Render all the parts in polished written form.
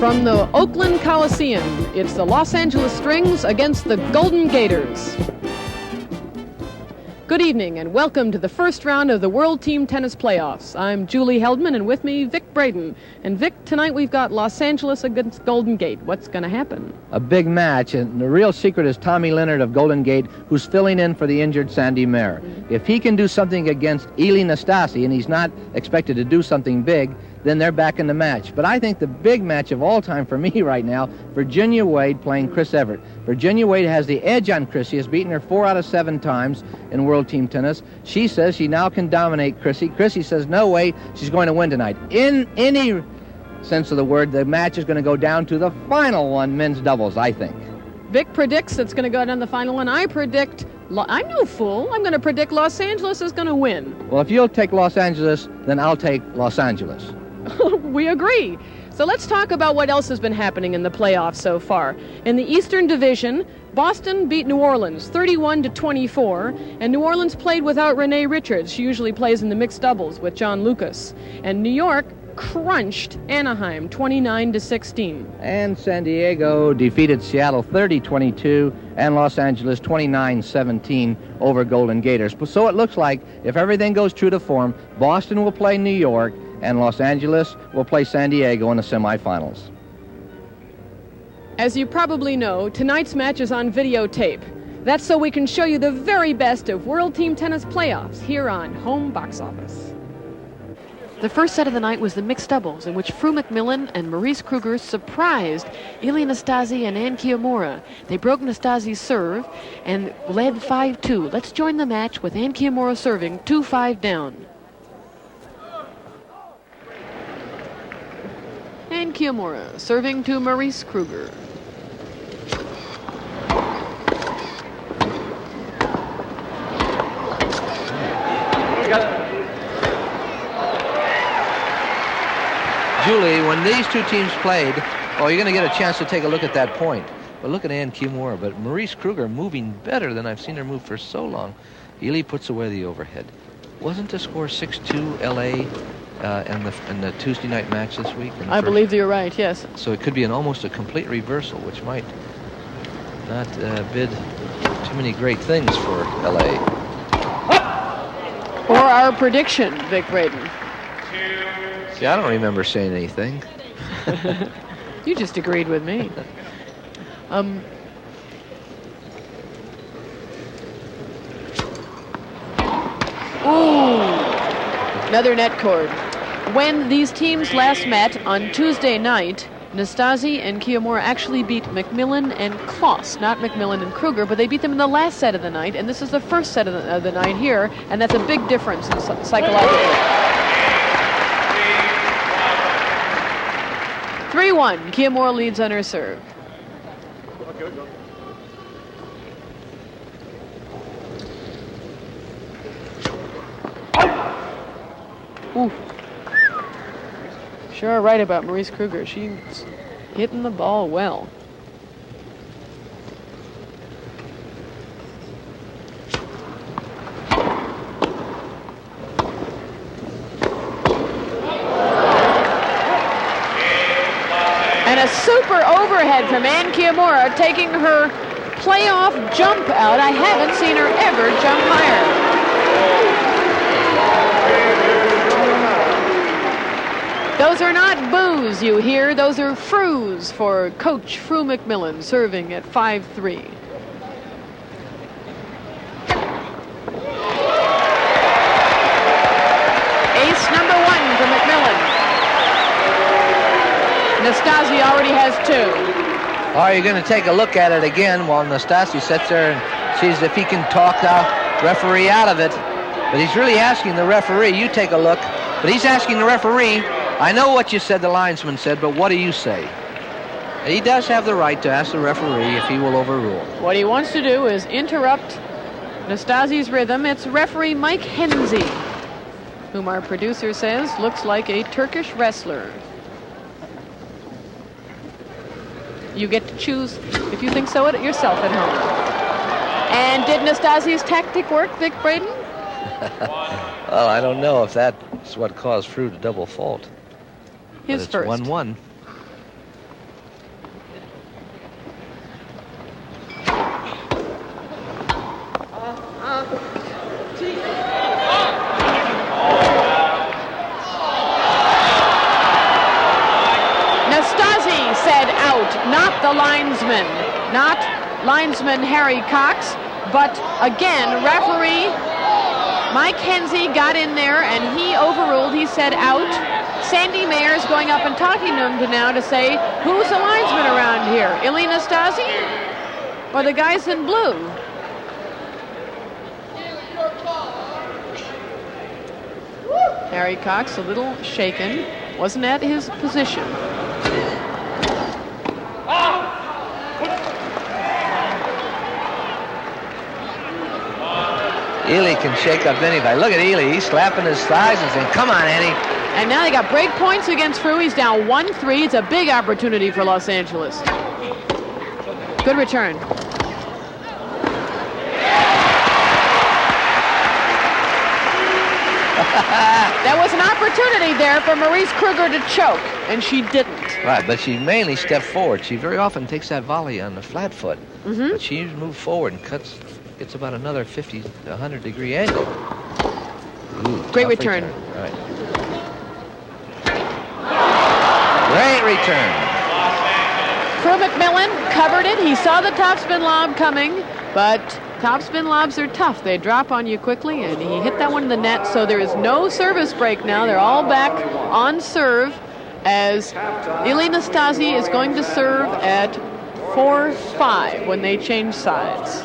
From the Oakland Coliseum, it's the Los Angeles Strings against the Golden Gators. Good evening and welcome to the first round of the World Team Tennis Playoffs. I'm Julie Heldman and with me, Vic Braden. And Vic, tonight we've got Los Angeles against Golden Gate. What's going to happen? A big match, and the real secret is Tommy Leonard of Golden Gate, who's filling in for the injured Sandy Mayer. If he can do something against Eli Nastasi, and he's not expected to do something big, then they're back in the match. But I think the big match of all time for me right now, Virginia Wade playing Chris Evert. Virginia Wade has the edge on Chrissy, has beaten her 4 out of 7 times in World Team Tennis. She says she now can dominate Chrissy. Chrissy says no way, she's going to win tonight. In any sense of the word, the match is going to go down to the final one, men's doubles, I think. Vic predicts it's going to go down the final one. I predict, I'm no fool, I'm going to predict Los Angeles is going to win. Well, if you'll take Los Angeles, then I'll take Los Angeles. We agree. So let's talk about what else has been happening in the playoffs so far. In the Eastern Division, Boston beat New Orleans 31-24, and New Orleans played without Renee Richards. She usually plays in the mixed doubles with John Lucas. And New York crunched Anaheim 29-16. And San Diego defeated Seattle 30-22 and Los Angeles 29-17 over Golden Gators. So it looks like if everything goes true to form, Boston will play New York and Los Angeles will play San Diego in the semifinals. As you probably know, tonight's match is on videotape. That's so we can show you the very best of World Team Tennis playoffs here on Home Box Office. The first set of the night was the mixed doubles, in which Fru McMillan and Maurice Kruger surprised Eli Nastasi and Ann Kiyomura. They broke Nastasi's serve and led 5-2. Let's join the match with Ann Kiyomura serving 2-5 down. And Kiyomura serving to Maurice Kruger. Julie, when these two teams played, you're going to get a chance to take a look at that point. But look at Ann Kiyomura. But Maurice Kruger moving better than I've seen her move for so long. Eli puts away the overhead. Wasn't the score 6-2 L.A. In the Tuesday night match this week? I believe you're right, yes. So it could be almost a complete reversal, which might not bid too many great things for L.A. Or our prediction, Vic Braden. See, I don't remember saying anything. You just agreed with me. Ooh, another net cord. When these teams last met on Tuesday night, Nastasi and Kiyomura actually beat McMillan and Kloss, not McMillan and Kruger, but they beat them in the last set of the night, and this is the first set of the night here, and that's a big difference psychologically. 3-1, Kiyomura leads on her serve. Ooh. Sure right about Maurice Kruger. She's hitting the ball well. And a super overhead from Ann Kiyomura, taking her playoff jump out. I haven't seen her ever jump higher. Those are not boos you hear, those are frus for Coach Fru McMillan, serving at 5-3. Ace number 1 for McMillan. Nastasi already has 2. You're going to take a look at it again while Nastasi sits there and sees if he can talk the referee out of it. But he's really asking the referee, you take a look, but he's asking the referee, I know what you said, the linesman said, but what do you say? He does have the right to ask the referee if he will overrule. What he wants to do is interrupt Nastasi's rhythm. It's referee Mike Henze, whom our producer says looks like a Turkish wrestler. You get to choose if you think so yourself at home. And did Nastasi's tactic work, Vic Braden? Well, I don't know if that's what caused Fru to double fault. His but it's first. 1-1. linesman, not linesman Harry Cox, but again, referee Mike Hensey got in there and he overruled. He said out. Sandy Mayer's going up and talking to him now to say, who's the linesman around here? Ili Nastasi or the guys in blue? Harry Cox a little shaken, wasn't at his position. Ely can shake up anybody. Look at Ely. He's slapping his thighs and saying, come on, Annie. And now they got break points against Frew. He's down 1-3. It's a big opportunity for Los Angeles. Good return. That was an opportunity there for Maurice Kruger to choke, and she didn't. Right, but she mainly stepped forward. She very often takes that volley on the flat foot. Mm-hmm. But she moved forward and gets about another 50 to 100 degree angle. Ooh, great return. Right. Great return. Frew McMillan covered it. He saw the topspin lob coming, but topspin lobs are tough. They drop on you quickly, and he hit that one in the net, so there is no service break now. They're all back on serve as Ili Nastasi is going to serve at 4-5 when they change sides.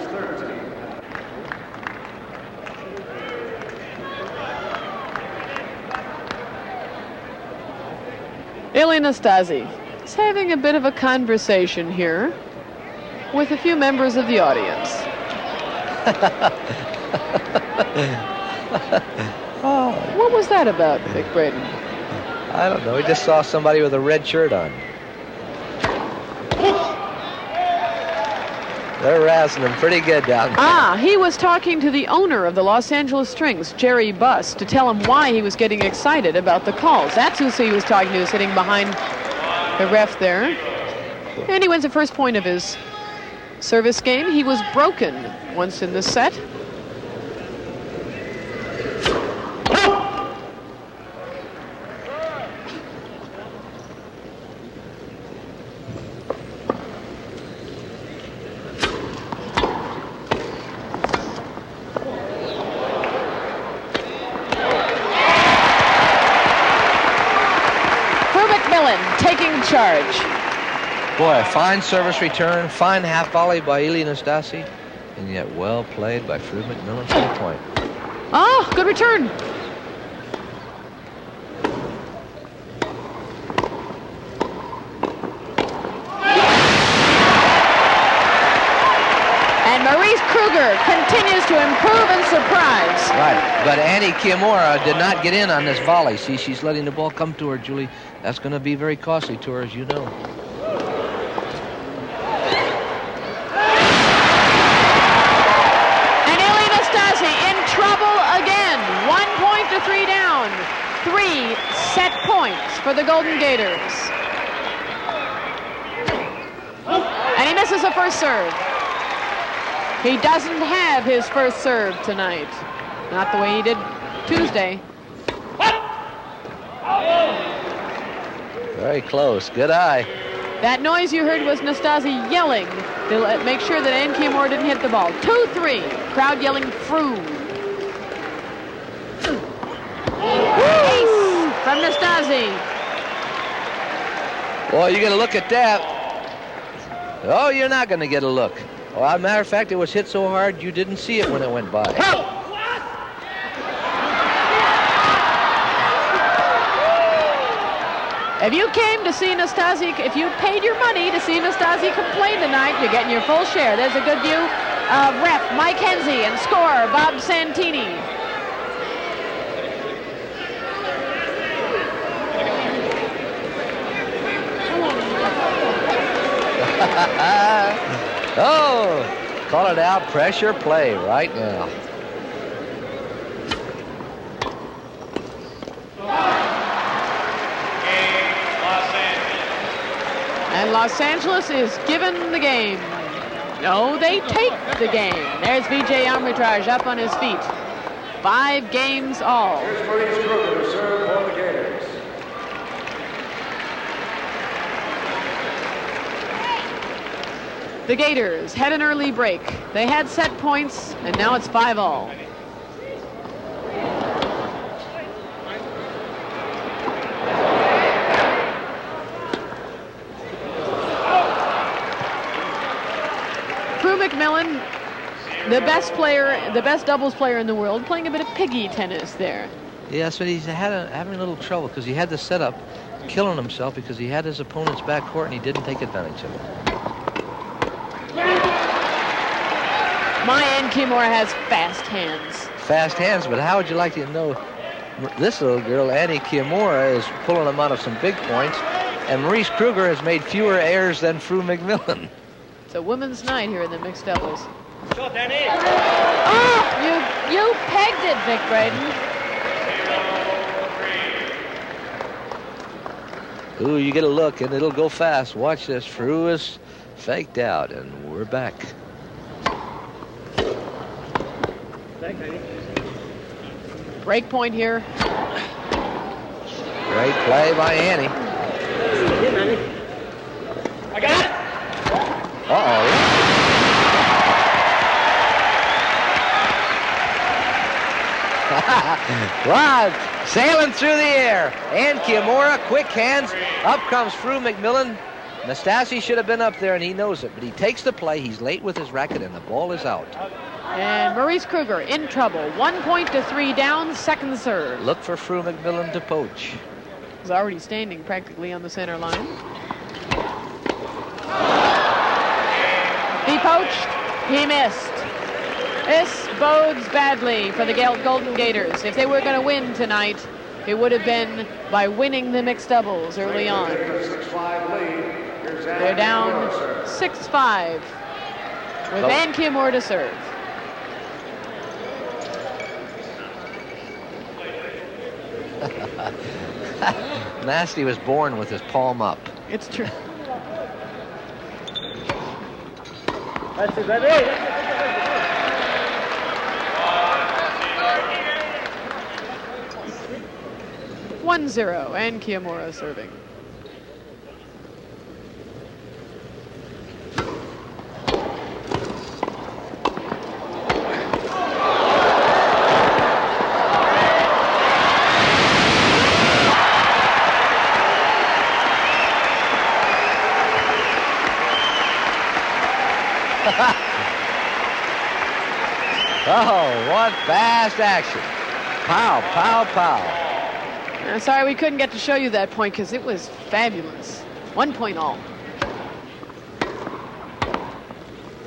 Ili Nastasi is having a bit of a conversation here with a few members of the audience. What was that about, Vic Braden? I don't know. We just saw somebody with a red shirt on. They're razzing him pretty good down there. He was talking to the owner of the Los Angeles Strings, Jerry Buss, to tell him why he was getting excited about the calls. That's who he was talking to, sitting behind the ref there. And he wins the first point of his service game. He was broken once in the set. Charge. Boy, a fine service return, fine half volley by Ili Nastasi, and yet well played by Frew McMillan for the point. Good return. And Maurice Kruger continues to improve and surprise. Right, but Annie Kimura did not get in on this volley. See, she's letting the ball come to her, Julie. That's going to be very costly to her, as you know. And Ili Nastasi in trouble again. 1 point to 3 down. 3 set points for the Golden Gators. And he misses the first serve. He doesn't have his first serve tonight. Not the way he did Tuesday. Very close. Good eye. That noise you heard was Nastasi yelling to make sure that Ann Kimura didn't hit the ball. 2-3. Crowd yelling Frew. Ace from Nastasi. Boy, you're going to look at that. Oh, you're not going to get a look. Well, as a matter of fact, it was hit so hard you didn't see it when it went by. If you came to see Nastasi, if you paid your money to see Nastasi complain tonight, you're getting your full share. There's a good view of ref Mike Hensey and scorer Bob Santini. Oh, call it out. Pressure play right now. And Los Angeles is given the game. No, they take the game. There's Vijay Amritraj up on his feet. 5 games all. Here's Maurice Kruger to serve for the Gators. The Gators had an early break. They had set points, and now it's 5-all. Prue McMillan, the best player, the best doubles player in the world, playing a bit of piggy tennis there. Yes, but he's having a little trouble because he had the setup, killing himself because he had his opponent's backcourt and he didn't take advantage of it. My Ann Kimura has fast hands. Fast hands, but how would you like to know this little girl, Annie Kimura, is pulling him out of some big points, and Maurice Kruger has made fewer errors than Prue McMillan. It's a women's night here in the mixed doubles. Shot, Danny. Oh, you pegged it, Vic Braden. Ooh, you get a look, and it'll go fast. Watch this. Prue is faked out, and we're back. Break point here. Great play by Annie. I got it. Uh-oh. Wow, sailing through the air. Ann Kimura, quick hands. Up comes Prue McMillan. Nastasi should have been up there, and he knows it, but he takes the play. He's late with his racket, and the ball is out. And Maurice Kruger in trouble. 1 point to 3 down, second serve. Look for Prue McMillan to poach. He's already standing practically on the center line. He poached. He missed. This bodes badly for the Golden Gators. If they were going to win tonight, it would have been by winning the mixed doubles early on. They're down 6-5 with Ann Kimura to serve. Nasty was born with his palm up. It's true. That's it, baby. 1-0, and Kimura serving. Oh, what fast action. Pow, pow, pow. I'm sorry we couldn't get to show you that point because it was fabulous. 1 point all.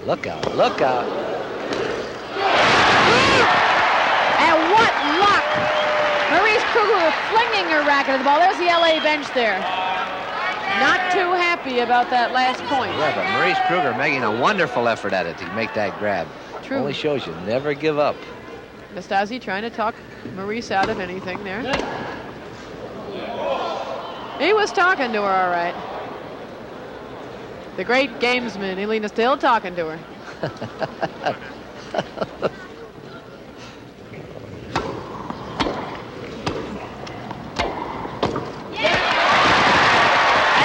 Look out, look out. And what luck! Maurice Kruger flinging her racket at the ball. There's the LA bench there. Not too happy about that last point. Yeah, but Maurice Kruger making a wonderful effort at it to make that grab. True. Only shows you never give up. Nastasi trying to talk Maurice out of anything there. He was talking to her all right. The great gamesman, Elena, still talking to her. And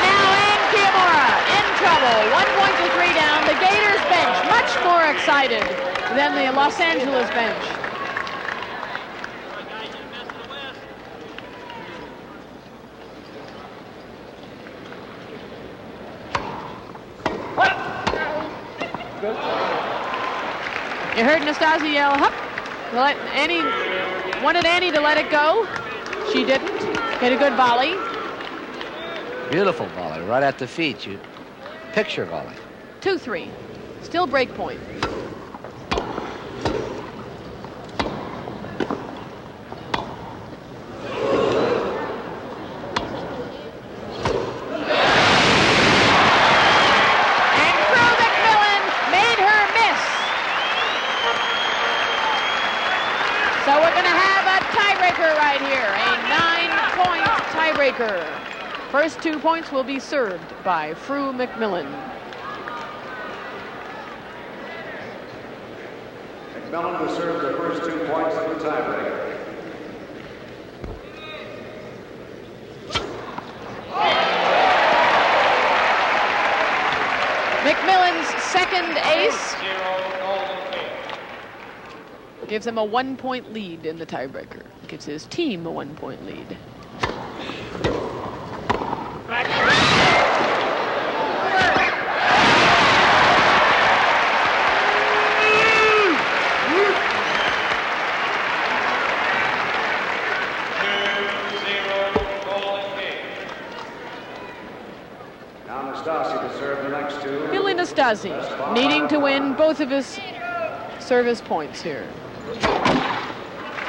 now Ann Kimura in trouble. 1 point to 3 down. The Gators bench much more excited than the Los Angeles bench. You heard Nastasi yell, hup. Wanted Annie to let it go. She didn't. Hit a good volley. Beautiful volley, right at the feet. You picture volley. 2-3. Still break point. So we're going to have a tiebreaker right here, a 9-point tiebreaker. First 2 points will be served by Prue McMillan. McMillan to serve the first 2 points of the tiebreaker. McMillan's second second ace gives him a 1-point lead in the tiebreaker. Gives his team a 1-point lead. Billy Nastasi needing to win both of his service points here.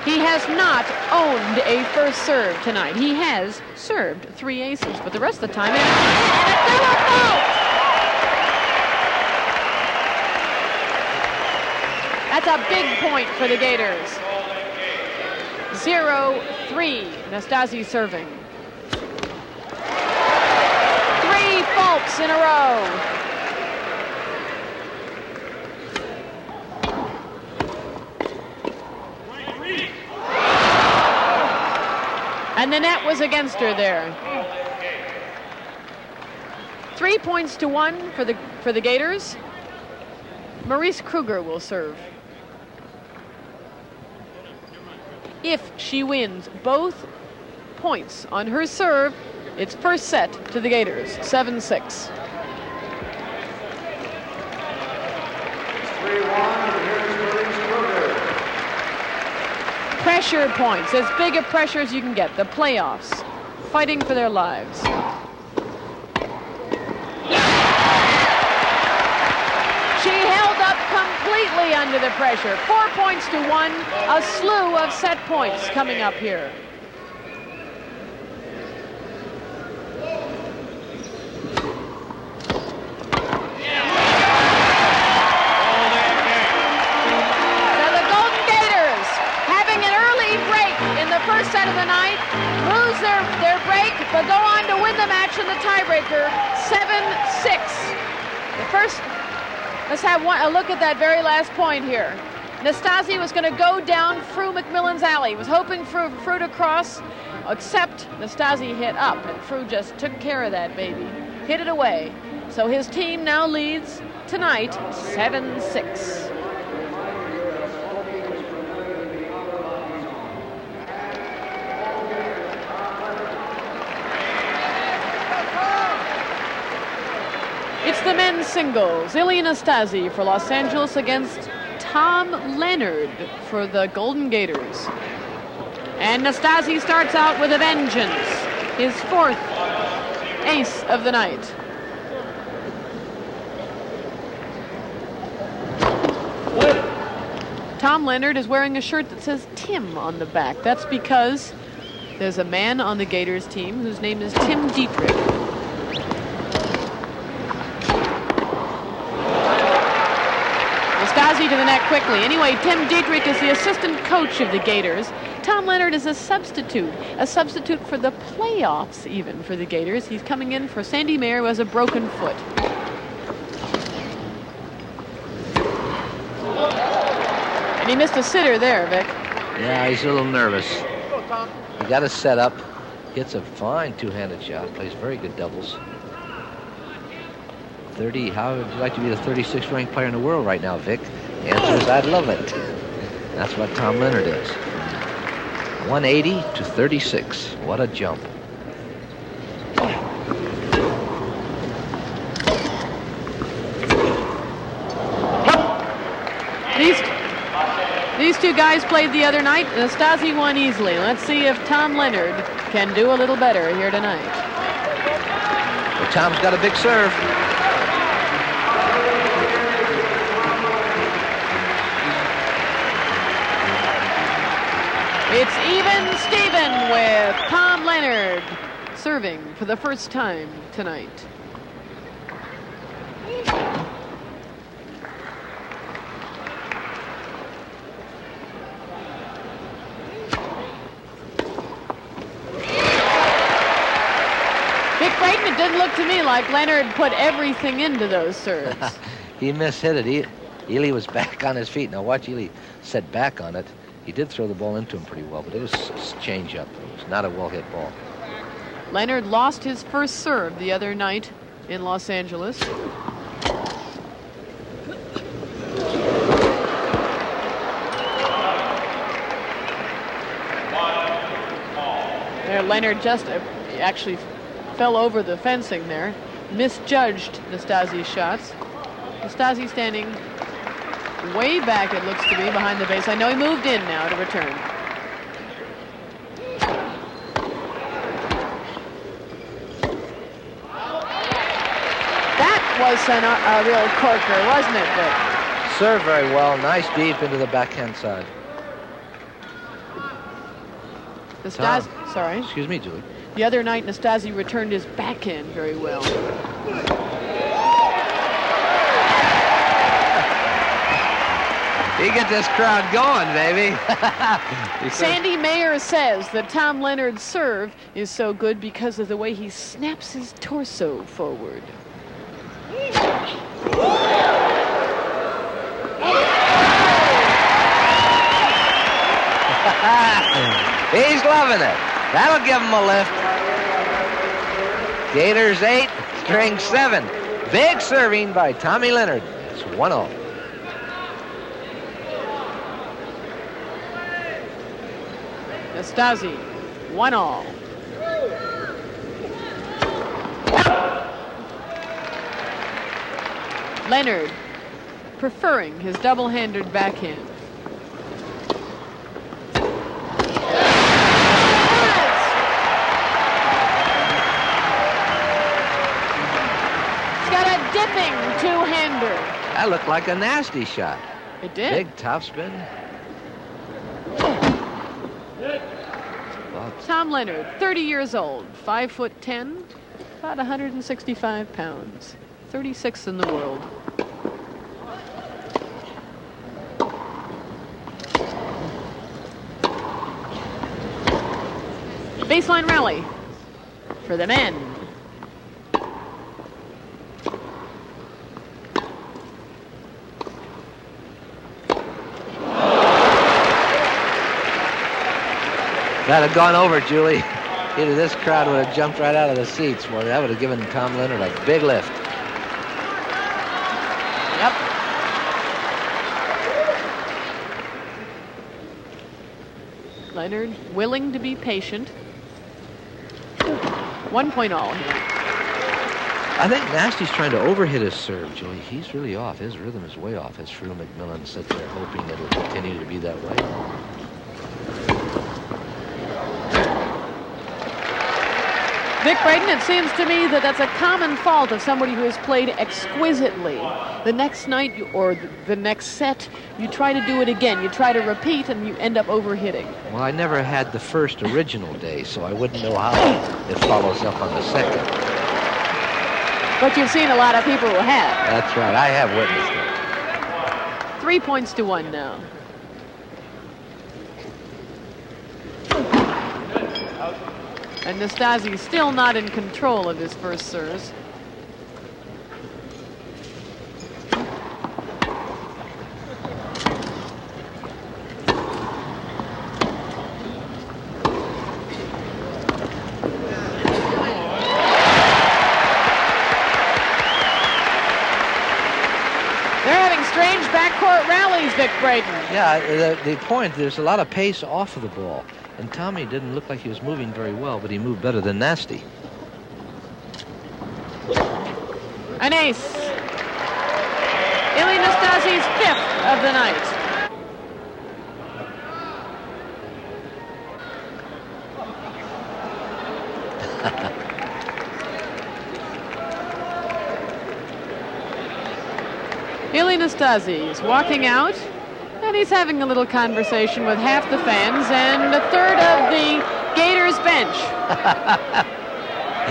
He has not owned a first serve tonight. He has served 3 aces, but the rest of the time, and a double fault! That's a big point for the Gators. 0-3, Nastasi serving. 3 faults in a row. And the net was against her there. 3 points to 1 for the Gators. Maurice Kruger will serve. If she wins both points on her serve, it's first set to the Gators, 7-6. 3-1. Here's Maurice Kruger. Pressure points, as big a pressure as you can get. The playoffs, fighting for their lives. She held up completely under the pressure. 4 points to 1, a slew of set points coming up here. first set of the night, lose their break, but go on to win the match in the tiebreaker, 7-6. The first, let's have a look at that very last point here. Nastasi was going to go down through McMillan's alley. Was hoping for Fru to cross, except Nastasi hit up, and Fru just took care of that baby. Hit it away. So his team now leads tonight 7-6. It's the men's singles. Ilya Nastasi for Los Angeles against Tom Leonard for the Golden Gators. And Nastasi starts out with a vengeance, his fourth ace of the night. Tom Leonard is wearing a shirt that says Tim on the back. That's because there's a man on the Gators team whose name is Tim Dietrich. Nastasi to the net quickly. Anyway, Tim Dietrich is the assistant coach of the Gators. Tom Leonard is a substitute for the playoffs even for the Gators. He's coming in for Sandy Mayer, who has a broken foot. And he missed a sitter there, Vic. Yeah, he's a little nervous. He got his set up. Hits a fine two-handed shot. Plays very good doubles. 30. How would you like to be the 36th ranked player in the world right now, Vic? The answer is I'd love it. That's what Tom Leonard is. 180 to 36. What a jump. These two guys played the other night. Nastasi won easily. Let's see if Tom Leonard can do a little better here tonight. Well, Tom's got a big serve. It's even Steven with Tom Leonard serving for the first time tonight. Vic Braden, it didn't look to me like Leonard put everything into those serves. He mishit it. Ely was back on his feet. Now watch Ely set back on it. He did throw the ball into him pretty well, but it was a change-up. It was not a well-hit ball. Leonard lost his first serve the other night in Los Angeles. There, Leonard just actually fell over the fencing there. Misjudged Nastasi's shots. Nastasi standing way back, it looks to be, behind the base. I know he moved in now to return. That was a real corker, wasn't it, Vic? Served very well. Nice deep into the backhand side. Nastasi, sorry. Excuse me, Julie. The other night, Nastasi returned his backhand very well. You get this crowd going, baby. Sandy Mayer says that Tom Leonard's serve is so good because of the way he snaps his torso forward. He's loving it. That'll give him a lift. Gators 8, string 7. Big serving by Tommy Leonard. It's 1-0. Nastasi, 1-all. Leonard preferring his double-handed backhand. Dipping two-hander. That looked like a nasty shot. It did. Big topspin. Tom Leonard, 30 years old, 5'10", about 165 pounds, 36th in the world. Baseline rally for the men. That had gone over, Julie. Either this crowd would have jumped right out of the seats. Well, that would have given Tom Leonard a big lift. Yep. Leonard willing to be patient. 1 point all here. I think Nasty's trying to overhit his serve, Julie. He's really off. His rhythm is way off as Shrew McMillan sits there hoping it'll continue to be that way. Vic Braden, it seems to me that that's a common fault of somebody who has played exquisitely. The next night or the next set, you try to do it again. You try to repeat and you end up overhitting. Well, I never had the first original day, so I wouldn't know how it follows up on the second. But you've seen a lot of people who have. That's right. I have witnessed it. 3 points to 1 now. And Nastasi still not in control of his first serves. They're having strange backcourt rallies, Vic Braden. Yeah, the point, there's a lot of pace off of the ball. And Tommy didn't look like he was moving very well, but he moved better than Nasty. An ace. Ilie Nastasi's 5th of the night. Ilie Nastasi is walking out. And he's having a little conversation with half the fans and a third of the Gators bench.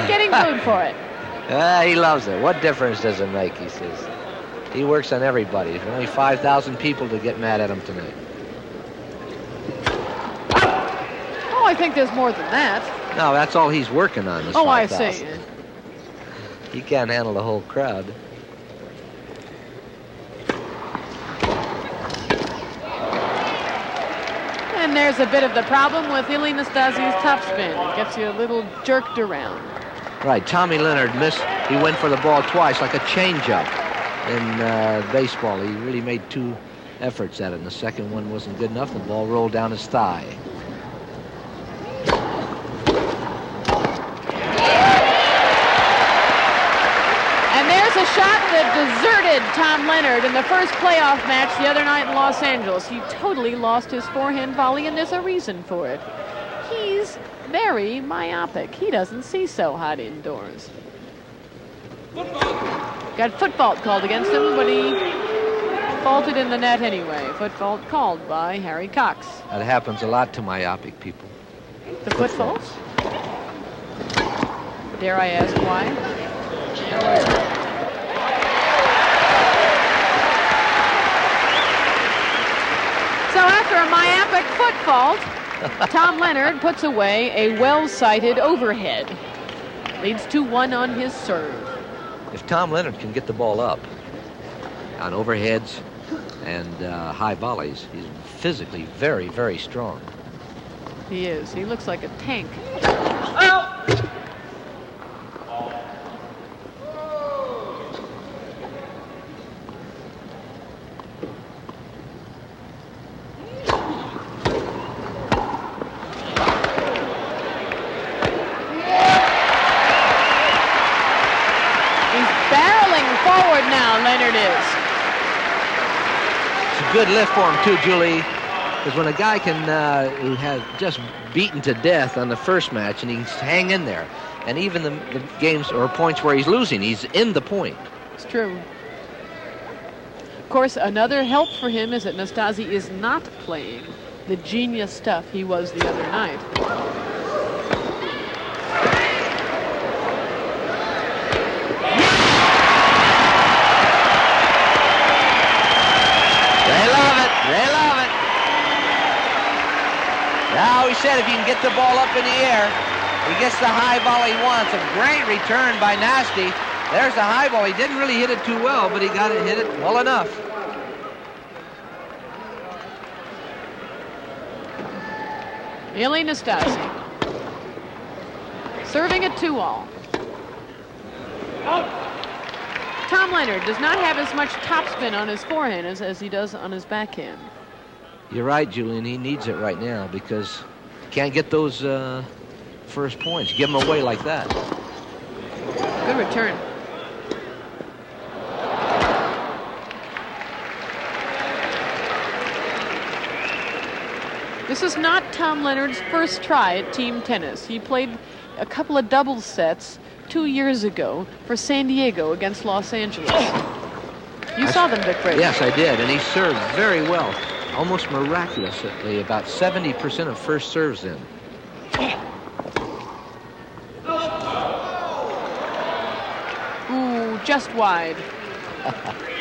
Getting food for it. He loves it. What difference does it make, he says. He works on everybody. There's only 5,000 people to get mad at him tonight. Oh, I think there's more than that. No, that's all he's working on is 5,000. I see. He can't handle the whole crowd. And there's a bit of the problem with Ilie Nastasi's topspin. Gets you a little jerked around. Right, Tommy Leonard missed. He went for the ball twice, like a changeup in baseball. He really made 2 efforts at it, and the second one wasn't good enough. The ball rolled down his thigh. shot that deserted Tom Leonard in the first playoff match the other night in Los Angeles. He totally lost his forehand volley, and there's a reason for it. He's very myopic. He doesn't see so hot indoors. Got foot fault called against him, but he faulted in the net anyway. Foot fault called by Harry Cox. That happens a lot to myopic people. The foot fault? Dare I ask why? So after a myopic foot fault, Tom Leonard puts away a well-sighted overhead. Leads 2-1 on his serve. If Tom Leonard can get the ball up on overheads and high volleys, he's physically very, very strong. He is. He looks like a tank. Leonard is. It's a good lift for him too, Julie, because when a guy who has just beaten to death on the first match and he's hang in there, and even the games or points where he's losing, he's in the point. It's true. Of course, another help for him is that Nastase is not playing the genius stuff he was the other night. Now he said if he can get the ball up in the air, he gets the high ball he wants. A great return by Nasty. There's the high ball. He didn't really hit it too well, but he got it, hit it well enough. Ilie Nastase serving at 2-all. Tom Leonard does not have as much topspin on his forehand as he does on his backhand. You're right, Julian. He needs it right now because he can't get those first points. Give them away like that. Good return. This is not Tom Leonard's first try at team tennis. He played a couple of doubles sets 2 years ago for San Diego against Los Angeles. You saw them, Vic Brady. Yes, I did, and he served very well. Almost miraculously, about 70% of first serves in. Ooh, just wide.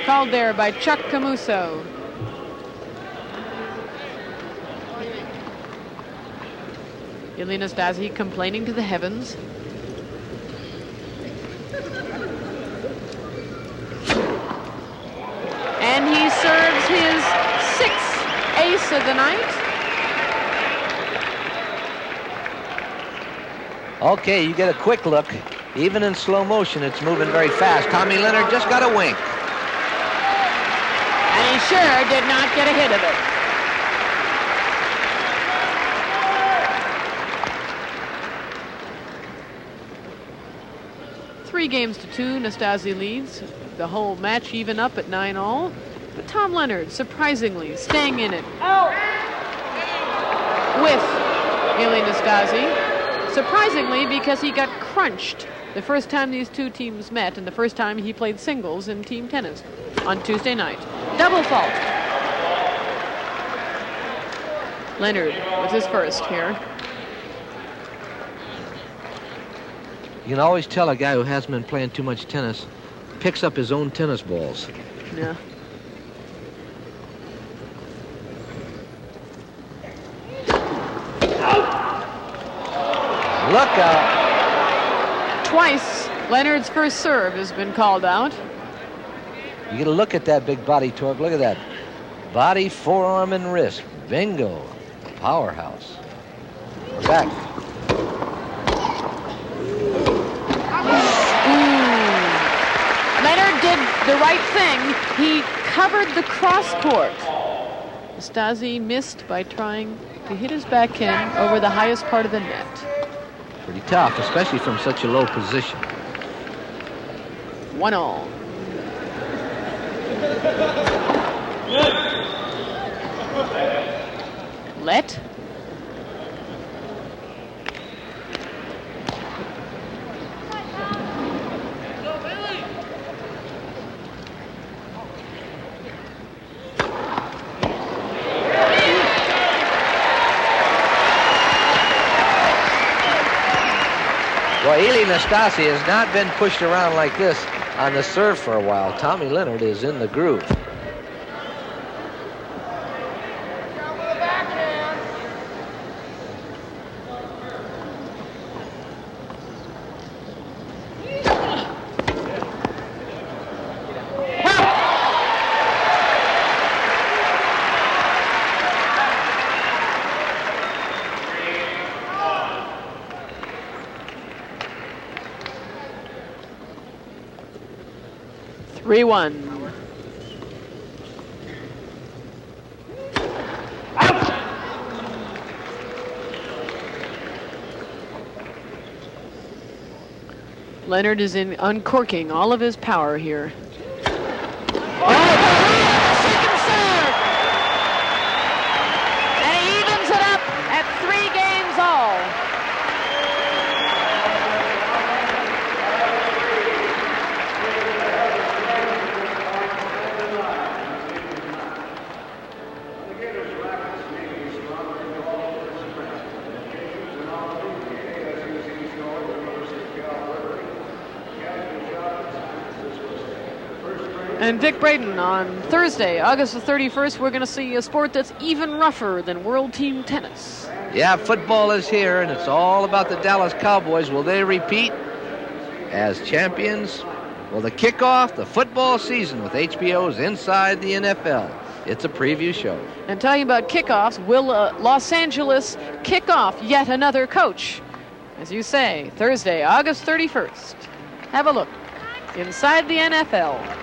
Called there by Chuck Camuso. Ilie Nastase complaining to the heavens. And he serves his 6th ace of the night. Okay, you get a quick look. Even in slow motion, it's moving very fast. Tommy Leonard just got a wink. And he sure did not get a hit of it. Three games to 2, Nastase leads. The whole match even up at 9-all. But Tom Leonard, surprisingly, staying in it with Ilie Nastase. Surprisingly, because he got crunched the first time these two teams met and the first time he played singles in team tennis on Tuesday night. Double fault. Leonard with his first here. You can always tell a guy who hasn't been playing too much tennis picks up his own tennis balls. Yeah. Look out. Twice, Leonard's first serve has been called out. You get a look at that big body torque. Look at that. Body, forearm, and wrist. Bingo. Powerhouse. We're back. Leonard did the right thing. He covered the cross court. Nastase missed by trying to hit his backhand over the highest part of the net. Pretty tough, especially from such a low position. 1-all. Let. Well, Ely Nastasi has not been pushed around like this on the serve for a while. Tommy Leonard is in the groove. Three-one. Leonard is in uncorking all of his power here. Second serve! And he evens it up at 3 games all. And Vic Braden, on Thursday, August the 31st, we're going to see a sport that's even rougher than World Team Tennis. Yeah, football is here, and it's all about the Dallas Cowboys. Will they repeat as champions? Well, the kickoff, the football season with HBO's Inside the NFL. It's a preview show. And talking about kickoffs, will Los Angeles kick off yet another coach? As you say, Thursday, August 31st. Have a look. Inside the NFL.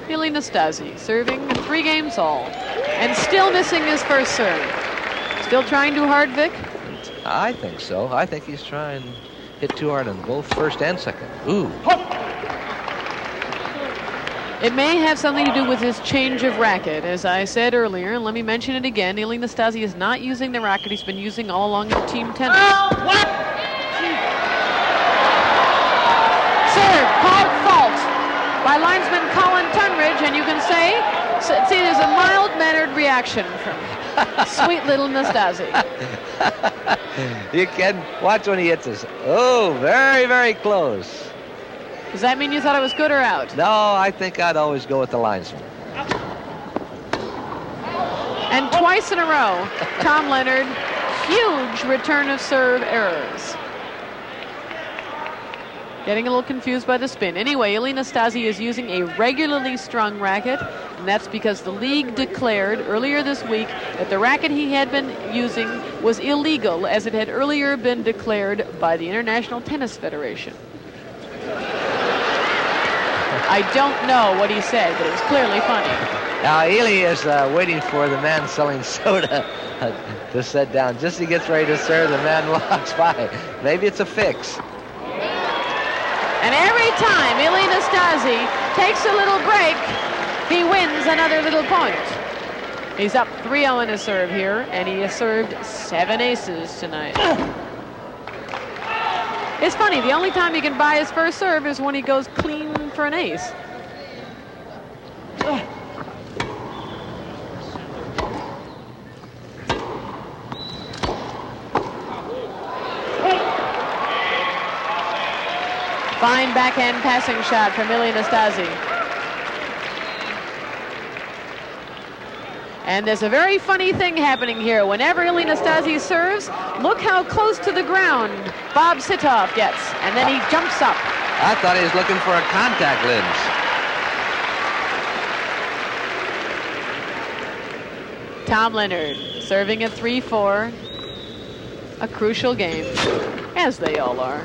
Ely Nastasi serving 3 games all and still missing his first serve. Still trying too hard, Vic? I think so. I think he's trying to hit too hard on both first and second. Ooh. It may have something to do with his change of racket, as I said earlier, and let me mention it again. Ely Nastasi is not using the racket he's been using all along in Team Tennis. Serve called fault by linesman Colin Tunridge, and you can see there's a mild-mannered reaction from sweet little Nastasi. You can watch when he hits this. Oh, very, very close. Does that mean you thought it was good or out? No, I think I'd always go with the linesman. And twice in a row, Tom Leonard, huge return of serve errors. Getting a little confused by the spin. Anyway, Ely Nastasi is using a regularly strung racket, and that's because the league declared earlier this week that the racket he had been using was illegal, as it had earlier been declared by the International Tennis Federation. I don't know what he said, but it was clearly funny. Now, Ely is waiting for the man selling soda to sit down. Just as he gets ready to serve, the man walks by. Maybe it's a fix. And every time Ely Nastasi takes a little break, he wins another little point. He's up 3-0 in his serve here, and he has served 7 aces tonight. It's funny, the only time he can buy his first serve is when he goes clean for an ace. Fine backhand passing shot from Ely Nastasi. And there's a very funny thing happening here. Whenever Ely Nastasi serves, look how close to the ground Bob Sitoff gets. And then he jumps up. I thought he was looking for a contact lens. Tom Leonard serving at 3-4. A crucial game, as they all are.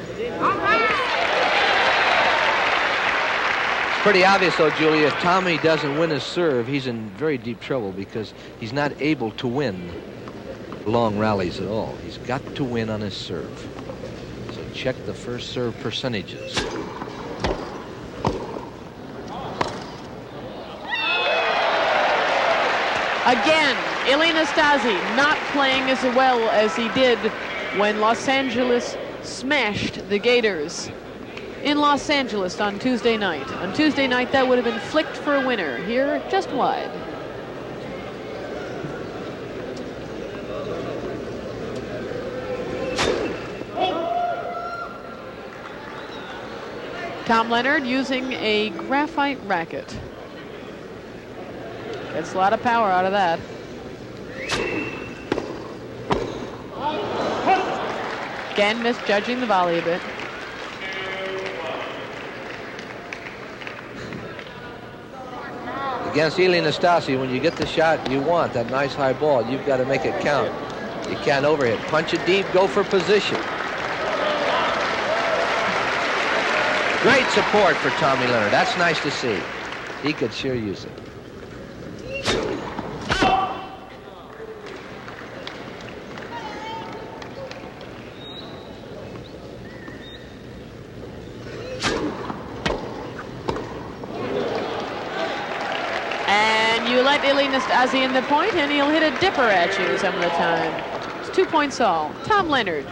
Pretty obvious, though, Julie, if Tommy doesn't win his serve, he's in very deep trouble because he's not able to win long rallies at all. He's got to win on his serve. So check the first serve percentages. Again, Ilie Nastase not playing as well as he did when Los Angeles smashed the Gators in Los Angeles on Tuesday night. On Tuesday night, that would have been flicked for a winner. Here, just wide. Tom Leonard using a graphite racket. Gets a lot of power out of that. Again, misjudging the volley a bit. Against Ilie Nastase, when you get the shot you want, that nice high ball, you've got to make it count. You can't overhit. Punch it deep, go for position. Great support for Tommy Leonard. That's nice to see. He could sure use it. Let Ilie Nastase in the point, and he'll hit a dipper at you some of the time. It's 2 points all. Tom Leonard,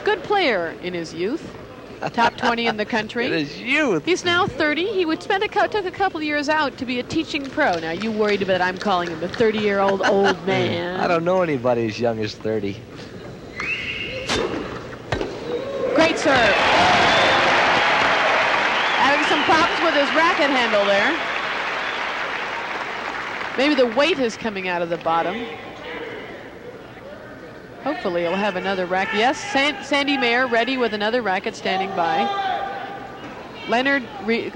good player in his youth. Top 20 in the country. In his youth. He's now 30. He would took a couple of years out to be a teaching pro. Now, you worried about I'm calling him a 30-year-old old man. I don't know anybody as young as 30. Great serve. Having some problems with his racket handle there. Maybe the weight is coming out of the bottom. Hopefully he'll have another racket. Yes, Sandy Mayer ready with another racket standing by. Leonard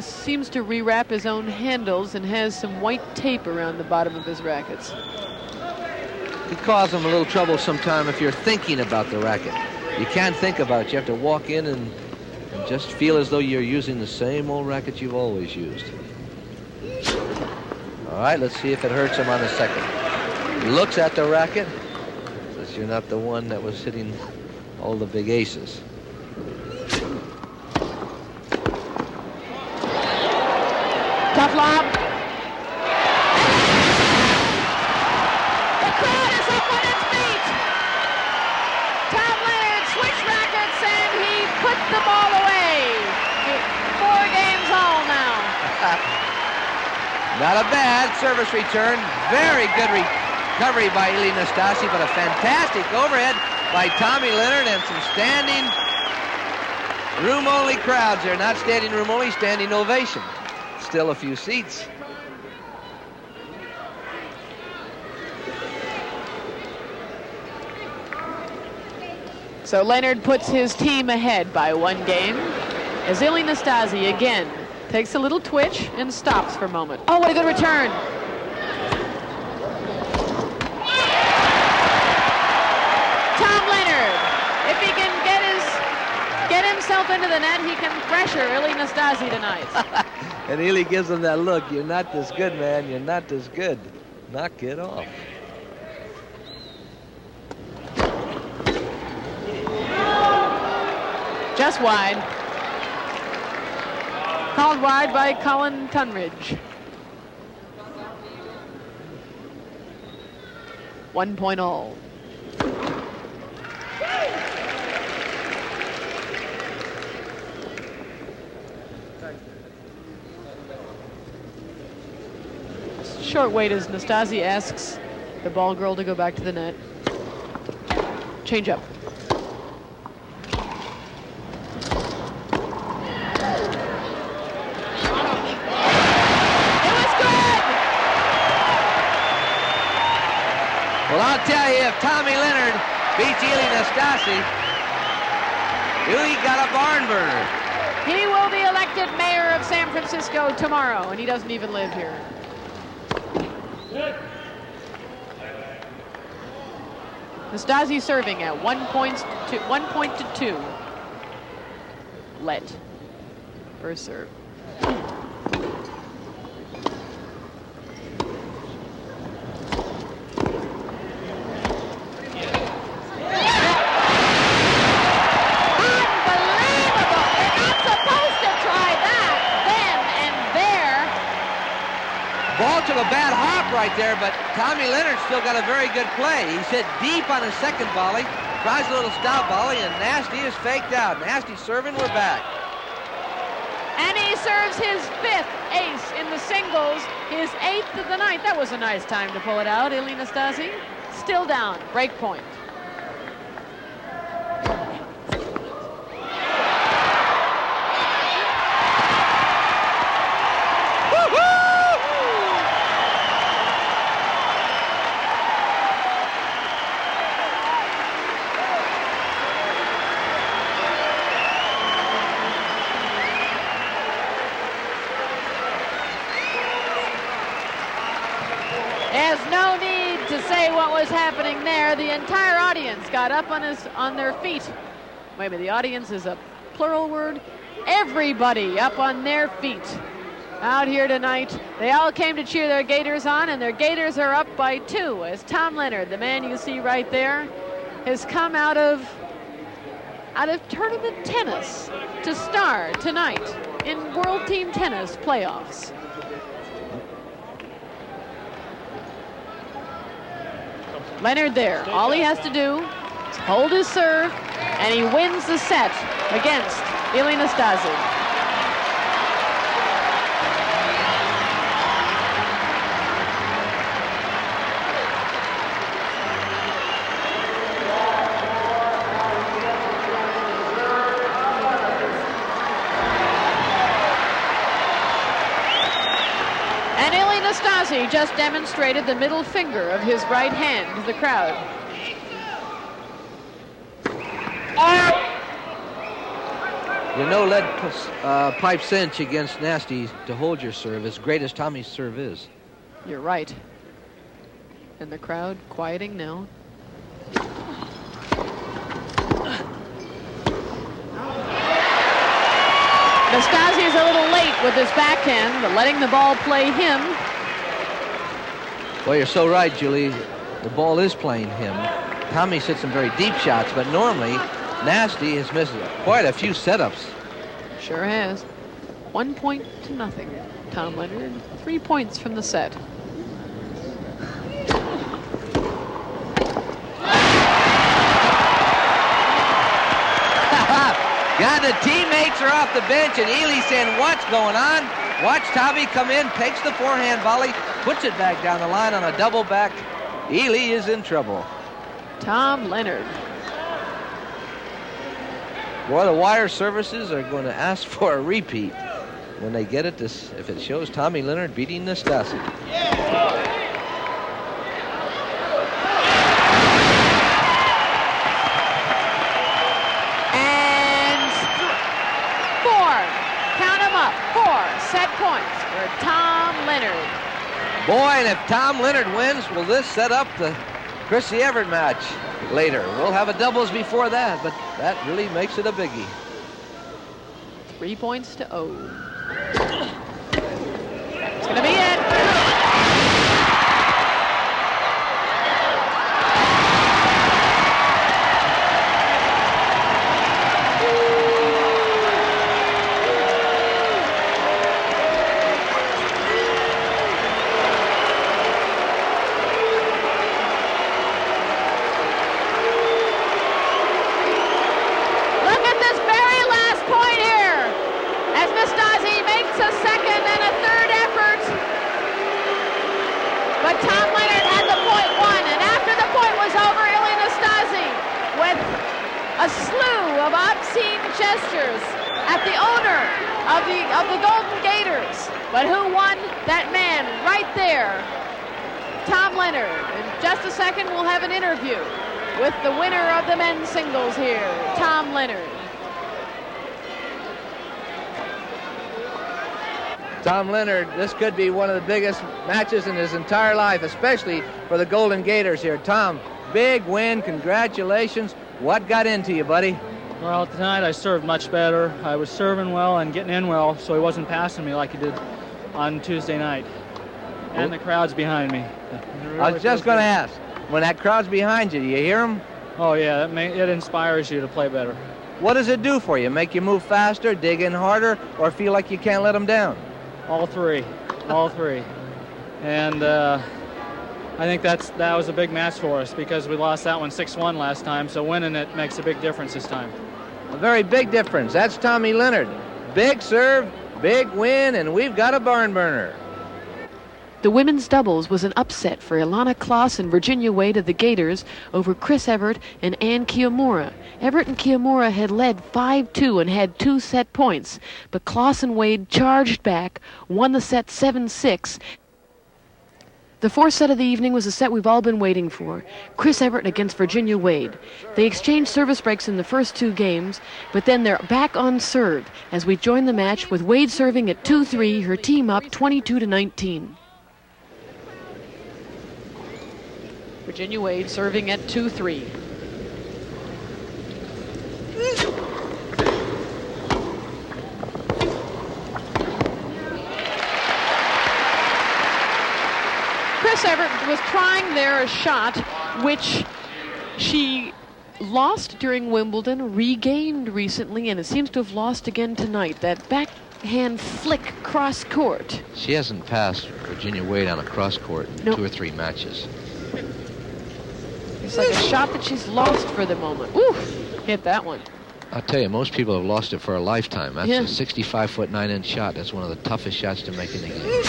seems to rewrap his own handles and has some white tape around the bottom of his rackets. It causes him a little trouble sometime if you're thinking about the racket. You can't think about it. You have to walk in and just feel as though you're using the same old racket you've always used. All right, let's see if it hurts him on the second. He looks at the racket. Says you're not the one that was hitting all the big aces. Tough lob. The crowd is up on its feet. Tom Leonard switched rackets and he put the ball away. 4 games all now. Not a bad service return. Very good recovery by Ilie Nastase, but a fantastic overhead by Tommy Leonard and some standing room-only crowds there. Not standing room only, standing ovation. Still a few seats. So Leonard puts his team ahead by 1 game. As Ilie Nastase again takes a little twitch and stops for a moment. Oh, what a good return. Tom Leonard, if he can get himself into the net, he can pressure Ilie Nastase tonight. And Ilie gives him that look. You're not this good, man. You're not this good. Knock it off. Just wide. Called wide by Colin Tunridge. 1 point all. Short wait as Nastase asks the ball girl to go back to the net. Change up. Well, I'll tell you, if Tommy Leonard beats Ilie Nastase, he got a barn burner. He will be elected mayor of San Francisco tomorrow, and he doesn't even live here. Nastase serving at 1 point to 2. Let. First serve. Ball took a bad hop right there, but Tommy Leonard still got a very good play. He's hit deep on his second volley, tries a little stop volley, and Nasty is faked out. Nasty serving, we're back. And he serves his 5th ace in the singles, his 8th of the night. That was a nice time to pull it out. Ili Nastase still down, break point. There's no need to say what was happening there. The entire audience got up on their feet. Maybe the audience is a plural word. Everybody up on their feet out here tonight. They all came to cheer their Gators on, and their Gators are up by 2 as Tom Leonard, the man you see right there, has come out of tournament tennis to star tonight in World Team Tennis playoffs. Leonard there. All he has to do is hold his serve, and he wins the set against Ili Nastase. And Ili Nastase just demonstrated the middle finger of his right hand to the crowd. You know, lead pipe cinch against Nasty to hold your serve, as great as Tommy's serve is. You're right. And the crowd quieting now. Nastase is a little late with his backhand, but letting the ball play him. Well, you're so right, Julie. The ball is playing him. Tommy's hit some very deep shots, but normally Nasty has missed quite a few setups. Sure has. 1 point to nothing. Tom Leonard, 3 points from the set. God, the teammates are off the bench, and Ili saying, what's going on? Watch Tommy come in, takes the forehand volley, puts it back down the line on a double back. Ili is in trouble. Tom Leonard. Boy, the wire services are going to ask for a repeat when they get it, if it shows Tommy Leonard beating Nastase. And 4. Count them up. 4 set points for Tom Leonard. Boy, and if Tom Leonard wins, will this set up the Chrissy Everett match later? We'll have a doubles before that, but that really makes it a biggie. 3 points to 0. It's going to be it. A slew of obscene gestures at the owner of the Golden Gators. But who won? That man right there, Tom Leonard. In just a second, we'll have an interview with the winner of the men's singles here, Tom Leonard. Tom Leonard, this could be one of the biggest matches in his entire life, especially for the Golden Gators here. Tom, big win, congratulations. What got into you, buddy? Well, tonight I served much better. I was serving well and getting in well, so he wasn't passing me like he did on Tuesday night. And the crowd's behind me. I was just going to ask, when that crowd's behind you, do you hear them? Oh, yeah, it inspires you to play better. What does it do for you? Make you move faster, dig in harder, or feel like you can't let them down? All three. All three. And I think that was a big match for us because we lost that one 6-1 last time, so winning it makes a big difference this time. A very big difference. That's Tommy Leonard. Big serve, big win, and we've got a barn burner. The women's doubles was an upset for Ilana Kloss and Virginia Wade of the Gators over Chris Evert and Ann Kiyomura. Evert and Kiyomura had led 5-2 and had 2 set points, but Kloss and Wade charged back, won the set 7-6. The fourth set of the evening was a set we've all been waiting for. Chris Evert against Virginia Wade. They exchanged service breaks in the first 2 games, but then they're back on serve as we join the match with Wade serving at 2-3, her team up 22-19. Virginia Wade serving at 2-3. Chris Evert was trying there a shot which she lost during Wimbledon, regained recently, and it seems to have lost again tonight. That backhand flick cross court. She hasn't passed Virginia Wade on a cross court in 2 or 3 matches. It's like a shot that she's lost for the moment. Ooh, hit that one. I'll tell you, most people have lost it for a lifetime. That's Yeah. a 65-foot 9-inch shot. That's one of the toughest shots to make in the game. Good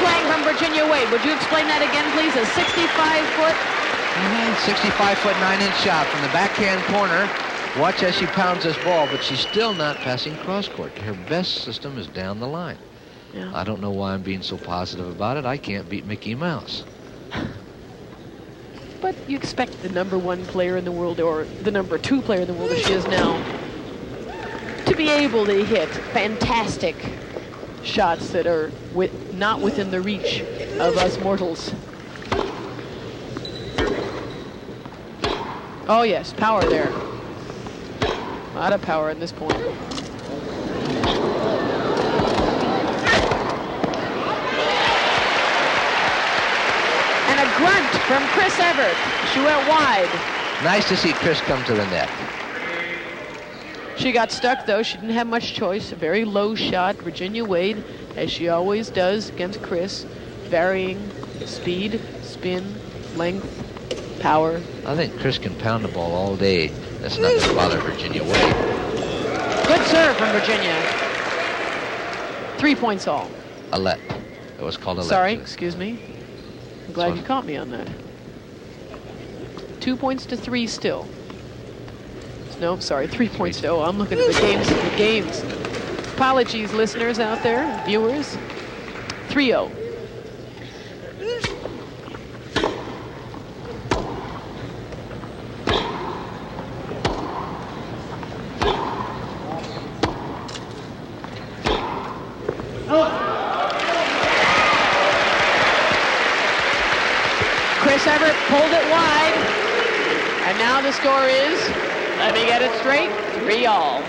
playing from Virginia Wade. Would you explain that again, please? A 65-foot. 65-foot 9-inch shot from the backhand corner. Watch as she pounds this ball, but she's still not passing cross court. Her best system is down the line. Yeah. I don't know why I'm being so positive about it. I can't beat Mickey Mouse. But you expect the number 1 player in the world, or the number 2 player in the world as she is now, to be able to hit fantastic shots that are not within the reach of us mortals. Oh yes, power there. A lot of power in this point. And a grunt from Chris Evert. She went wide. Nice to see Chris come to the net. She got stuck though. She didn't have much choice. A very low shot. Virginia Wade, as she always does against Chris, varying speed, spin, length, power. I think Chris can pound the ball all day. That's not going to bother Virginia Wade. Good serve from Virginia. 3 points all. A let. It was called a let. Sorry, excuse me. I'm glad So- you caught me on that. 2 points to 3 still. No, sorry, 3 points to 0. I'm looking at the games. Apologies, listeners out there, viewers. 3-0. Chris Evert pulled it wide, and now the score is, let me get it straight, 3-all.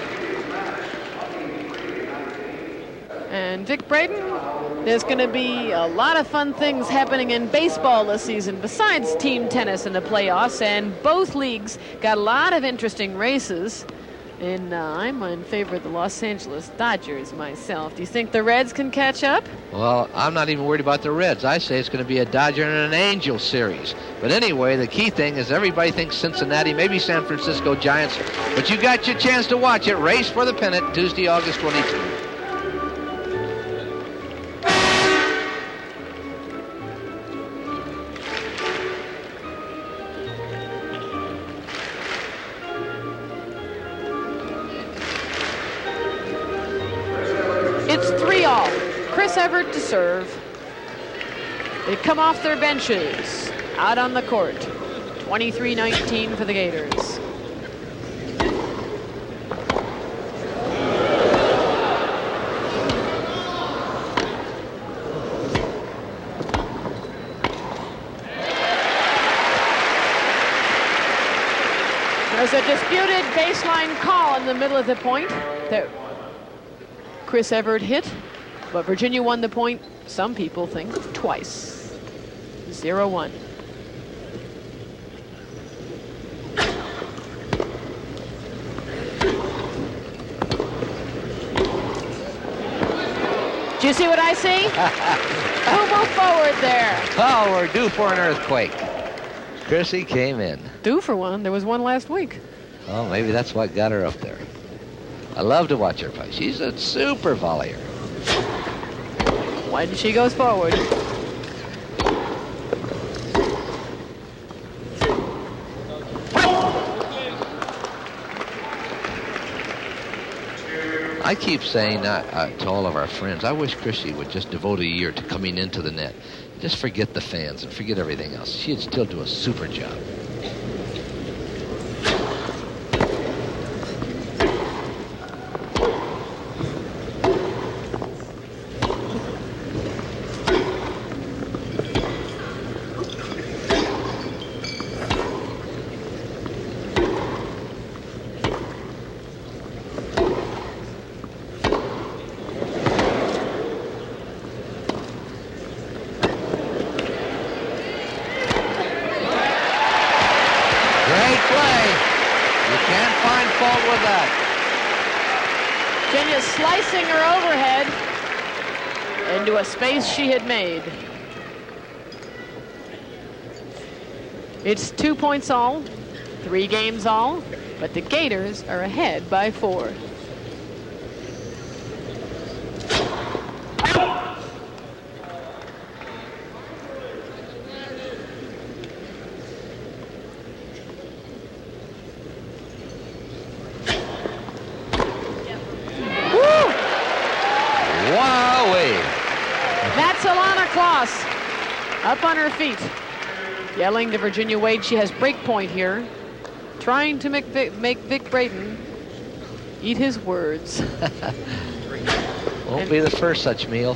And Dick Braden, there's going to be a lot of fun things happening in baseball this season besides team tennis in the playoffs, and both leagues got a lot of interesting races. And I'm in favor of the Los Angeles Dodgers myself. Do you think the Reds can catch up? Well, I'm not even worried about the Reds. I say it's going to be a Dodger and an Angel series. But anyway, the key thing is everybody thinks Cincinnati, maybe San Francisco Giants. But you got your chance to watch it. Race for the pennant, Tuesday, August 22. It's 3-all. Chris Evert to serve. They come off their benches, out on the court. 23-19 for the Gators. There's a disputed baseline call in the middle of the point that Chris Evert hit, but Virginia won the point, some people think, twice. 0-1. You see what I see? Move forward there. Oh, we're due for an earthquake. Chrissy came in. Due for one. There was one last week. Oh, maybe that's what got her up there. I love to watch her play. She's a super volleyer. When she goes forward. I keep saying to all of our friends, I wish Chrissy would just devote a year to coming into the net. Just forget the fans and forget everything else. She'd still do a super job. Virginia slicing her overhead into a space she had made. It's 2 points all, 3 games all, but the Gators are ahead by 4. Up on her feet, yelling to Virginia Wade. She has break point here, trying to make Vic Braden eat his words. Won't be the first such meal.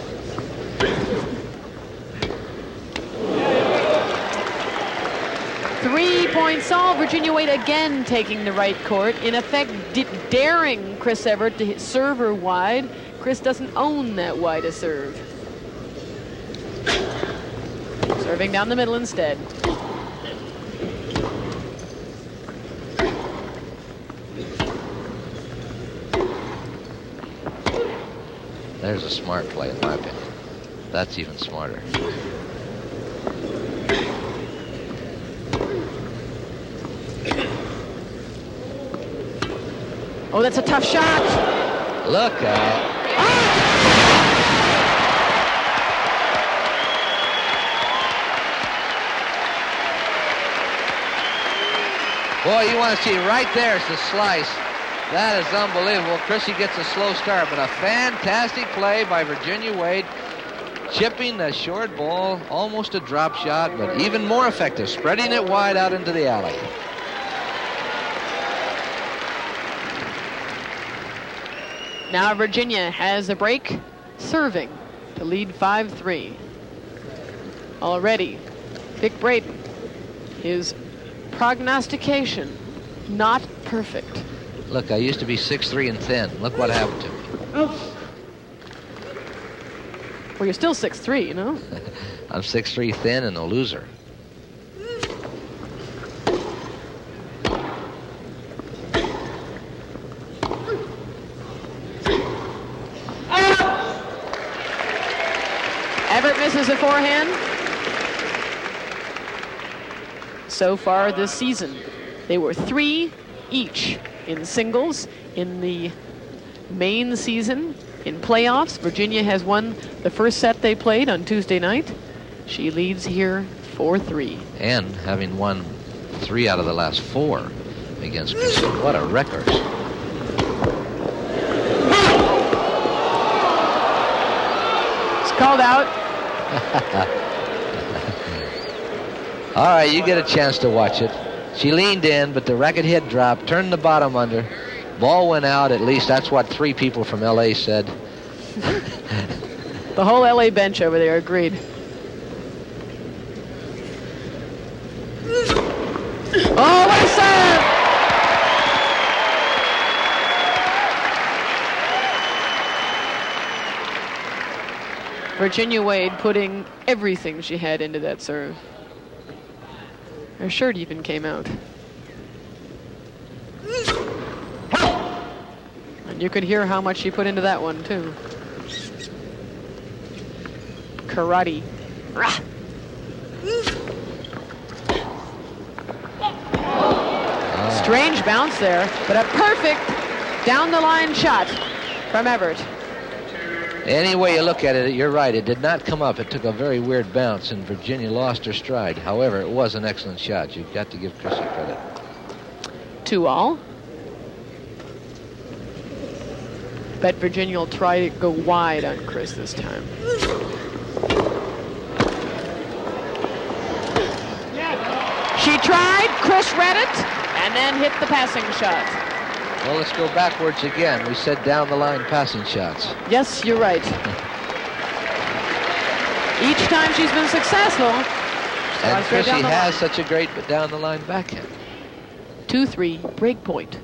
Three points all. Virginia Wade again taking the right court, in effect daring Chris Everett to serve her wide. Chris doesn't own that wide a serve. Serving down the middle instead. There's a smart play in my opinion. That's even smarter. Oh, that's a tough shot. Look out. Boy, you want to see right there, it's the slice. That is unbelievable. Chrissy gets a slow start, but a fantastic play by Virginia Wade. Chipping the short ball, almost a drop shot, but even more effective, spreading it wide out into the alley. Now Virginia has a break, serving to lead 5-3. Already, Vic Braden, his prognostication, not perfect. Look, I used to be 6'3" and thin. Look what happened to me. Oh. Well, you're still 6'3", you know? I'm 6'3", thin, and a loser. Everett misses a forehand. So far this season, they were 3 each in singles. In the main season, in playoffs, Virginia has won the first set they played on Tuesday night. She leads here 4-3. And having won 3 out of the last 4 against Chrissy. What a record. It's called out. All right, you get a chance to watch it. She leaned in, but the racket head dropped, turned the bottom under. Ball went out, at least that's what 3 people from L.A. said. The whole L.A. bench over there agreed. Oh, what a serve! Virginia Wade putting everything she had into that serve. Her shirt even came out. And you could hear how much she put into that one, too. karate. Rah. Strange bounce there, but a perfect down-the-line shot from Everett. Any way you look at it, you're right. It did not come up. It took a very weird bounce, and Virginia lost her stride. However, it was an excellent shot. You've got to give Chrissy credit. 2-all. Bet Virginia will try to go wide on Chris this time. She tried, Chris read it, and then hit the passing shot. Well, let's go backwards again. We said down the line passing shots. Yes, you're right. Each time she's been successful. And Chrissy has such a great down the line backhand. 2-3, break point.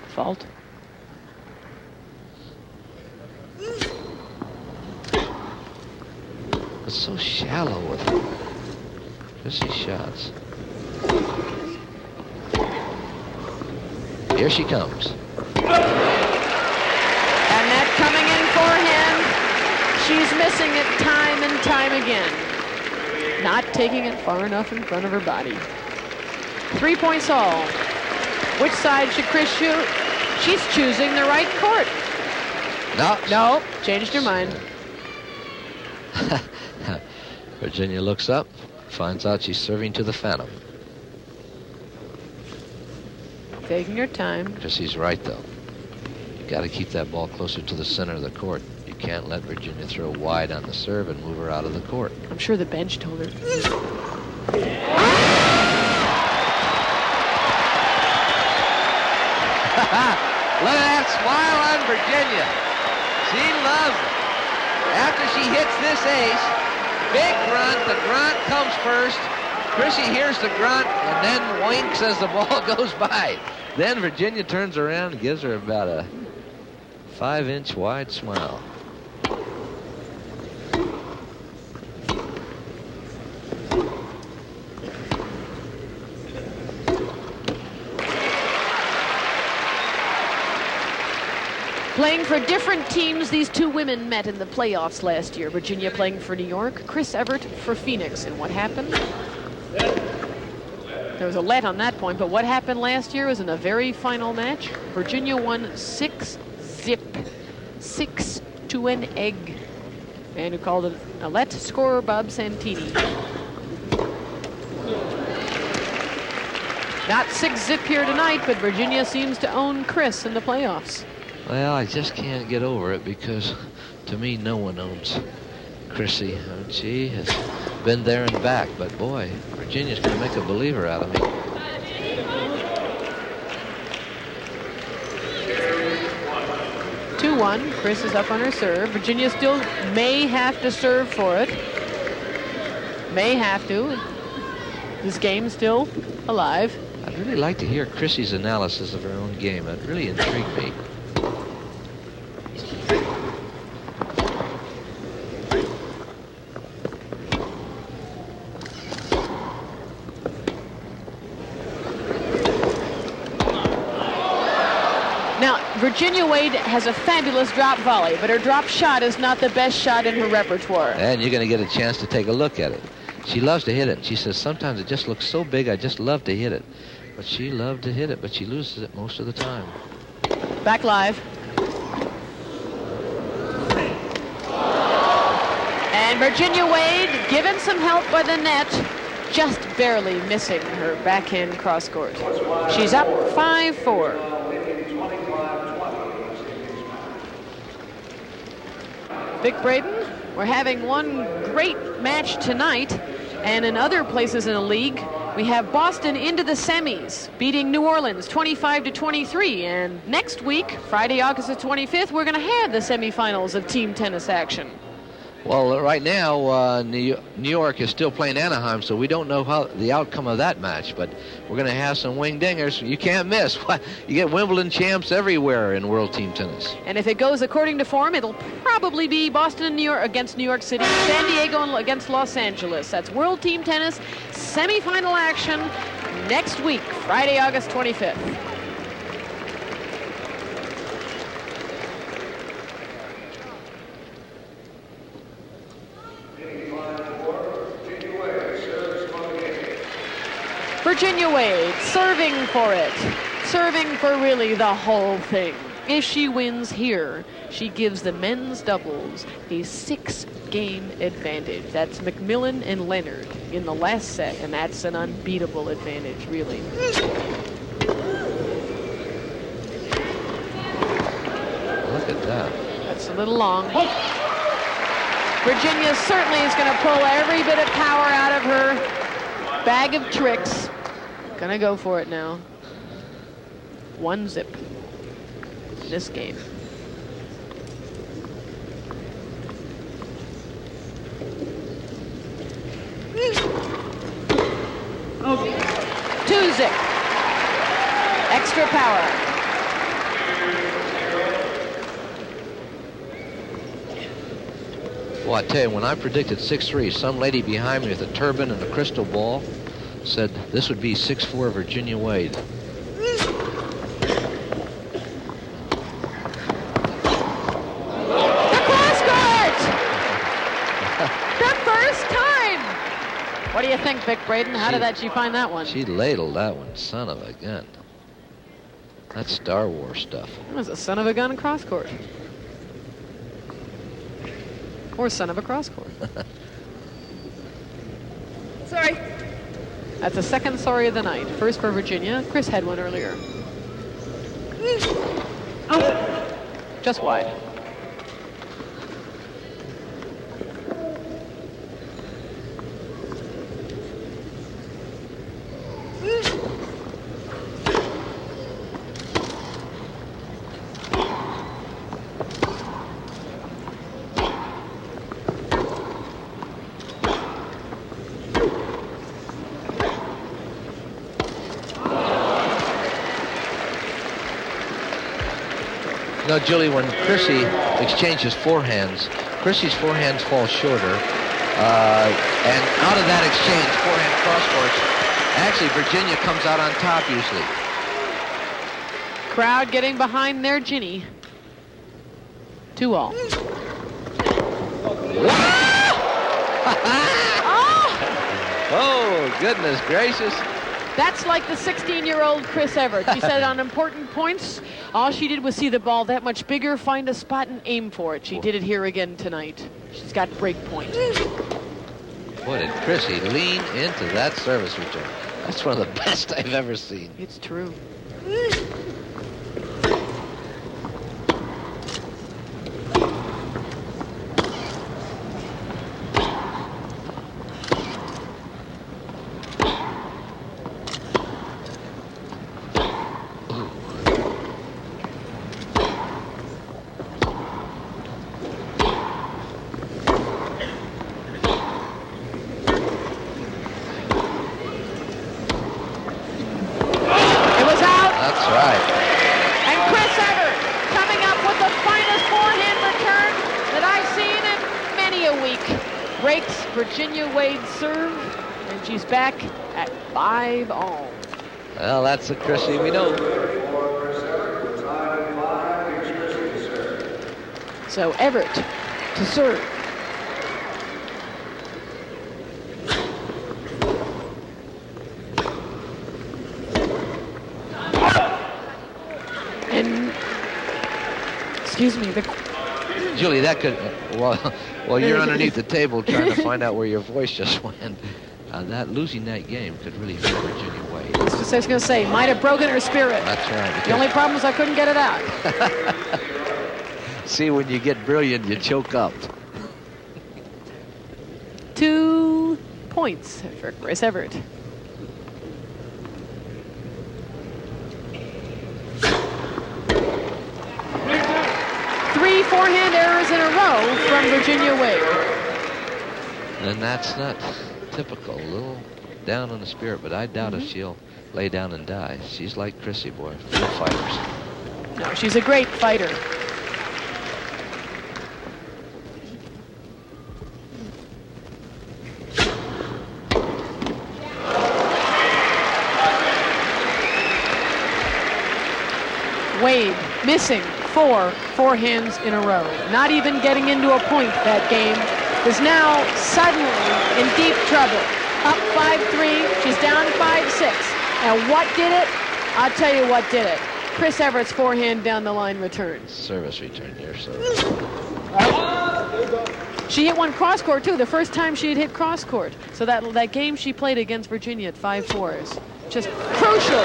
Fault. It's so shallow with Chrissy's shots. Here she comes. And that coming in forehand. She's missing it time and time again. Not taking it far enough in front of her body. 3 points all. Which side should Chris shoot? She's choosing the right court. No, changed her mind. Virginia looks up, finds out she's serving to the Phantom. Taking her time. Chrissy's right, though. You got to keep that ball closer to the center of the court. You can't let Virginia throw wide on the serve and move her out of the court. I'm sure the bench told her. Look at that smile on Virginia. She loves it. After she hits this ace, big grunt. The grunt comes first. Chrissy hears the grunt and then winks as the ball goes by. Then Virginia turns around and gives her about a 5-inch wide smile. Playing for different teams, these two women met in the playoffs last year. Virginia playing for New York, Chris Everett for Phoenix. And what happened? There was a let on that point, but what happened last year was in the very final match. Virginia won 6-0. 6 to an egg. Man who called it a let scorer, Bob Santini. Not 6-0 here tonight, but Virginia seems to own Chris in the playoffs. Well, I just can't get over it because, to me, no one owns Chrissy. She has been there and back, but boy, Virginia's going to make a believer out of me. Chris is up on her serve. Virginia still may have to serve for it. May have to. This game's still alive. I'd really like to hear Chrissy's analysis of her own game. That really intrigued me. Now, Virginia Wade has a fabulous drop volley, but her drop shot is not the best shot in her repertoire. And you're going to get a chance to take a look at it. She loves to hit it. She says, sometimes it just looks so big, I just love to hit it. But she loved to hit it, but she loses it most of the time. Back live. And Virginia Wade, given some help by the net, just barely missing her backhand cross court. She's up 5-4. Vic Braden, we're having one great match tonight, and in other places in the league, we have Boston into the semis, beating New Orleans 25-23. And next week, Friday, August the 25th, we're going to have the semifinals of team tennis action. Well, right now, New York is still playing Anaheim, so we don't know how the outcome of that match, but we're going to have some wing-dingers. You can't miss. You get Wimbledon champs everywhere in World Team Tennis. And if it goes according to form, it'll probably be Boston and New York against New York City, San Diego against Los Angeles. That's World Team Tennis semifinal action next week, Friday, August 25th. Virginia Wade serving for it. Serving for really the whole thing. If she wins here, she gives the men's doubles a 6-game advantage. That's McMillan and Leonard in the last set, and that's an unbeatable advantage, really. Look at that. That's a little long. Virginia certainly is going to pull every bit of power out of her bag of tricks. Gonna go for it now. 1-0 in this game. Okay. 2-0. Extra power. Well, I tell you, when I predicted 6-3, some lady behind me with a turban and a crystal ball said this would be 6-4 Virginia Wade. What do you think, Vic Braden? How did she find that one? She ladled that one, son of a gun. That's Star Wars stuff. It was a son of a gun cross court. Or son of a cross court. Sorry. That's the second sorry of the night. First for Virginia. Chris had one earlier. Oh. Just wide. No, Julie, when Chrissy exchanges forehands, Chrissy's forehands fall shorter. And out of that exchange, forehand cross courts, actually Virginia comes out on top usually. Crowd getting behind their Ginny. 2-all. Oh, goodness gracious. That's like the 16-year-old Chris Evert. She said on important points, all she did was see the ball that much bigger, find a spot, and aim for it. She did it here again tonight. She's got break point. Boy, did Chrissy lean into that service return. That's one of the best I've ever seen. It's true. Virginia Wade serve, and she's back at 5-all. Well, that's the Chrissy we know. So Everett to serve. And, excuse me, Julie, that could, well, you're underneath the table trying to find out where your voice just went. That losing that game could really hurt Virginia Wade. That's just what I was going to say. Might have broken her spirit. That's right. The only problem was I couldn't get it out. See, when you get brilliant, you choke up. 2 points for Chris Everett. Three forehand errors in a row from Virginia Wade. And that's not typical. A little down on the spirit, but I doubt if she'll lay down and die. She's like Chrissy, boy, full fighters. No, she's a great fighter. Wade missing 4 forehands in a row. Not even getting into a point that game. Is now suddenly in deep trouble. Up 5-3. She's down 5-6. And what did it? I'll tell you what did it. Chris Everett's forehand down the line return. Service return here, so. She hit one cross court too. The first time she had hit cross court. So that game she played against Virginia at 5-4 is just crucial.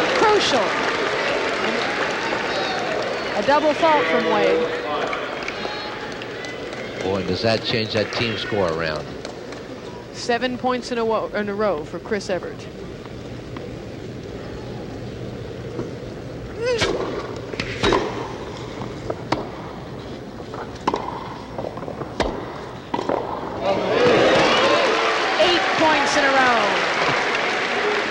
A double fault from Wade. Boy, does that change that team score around. 7 points in a row for Chris Evert.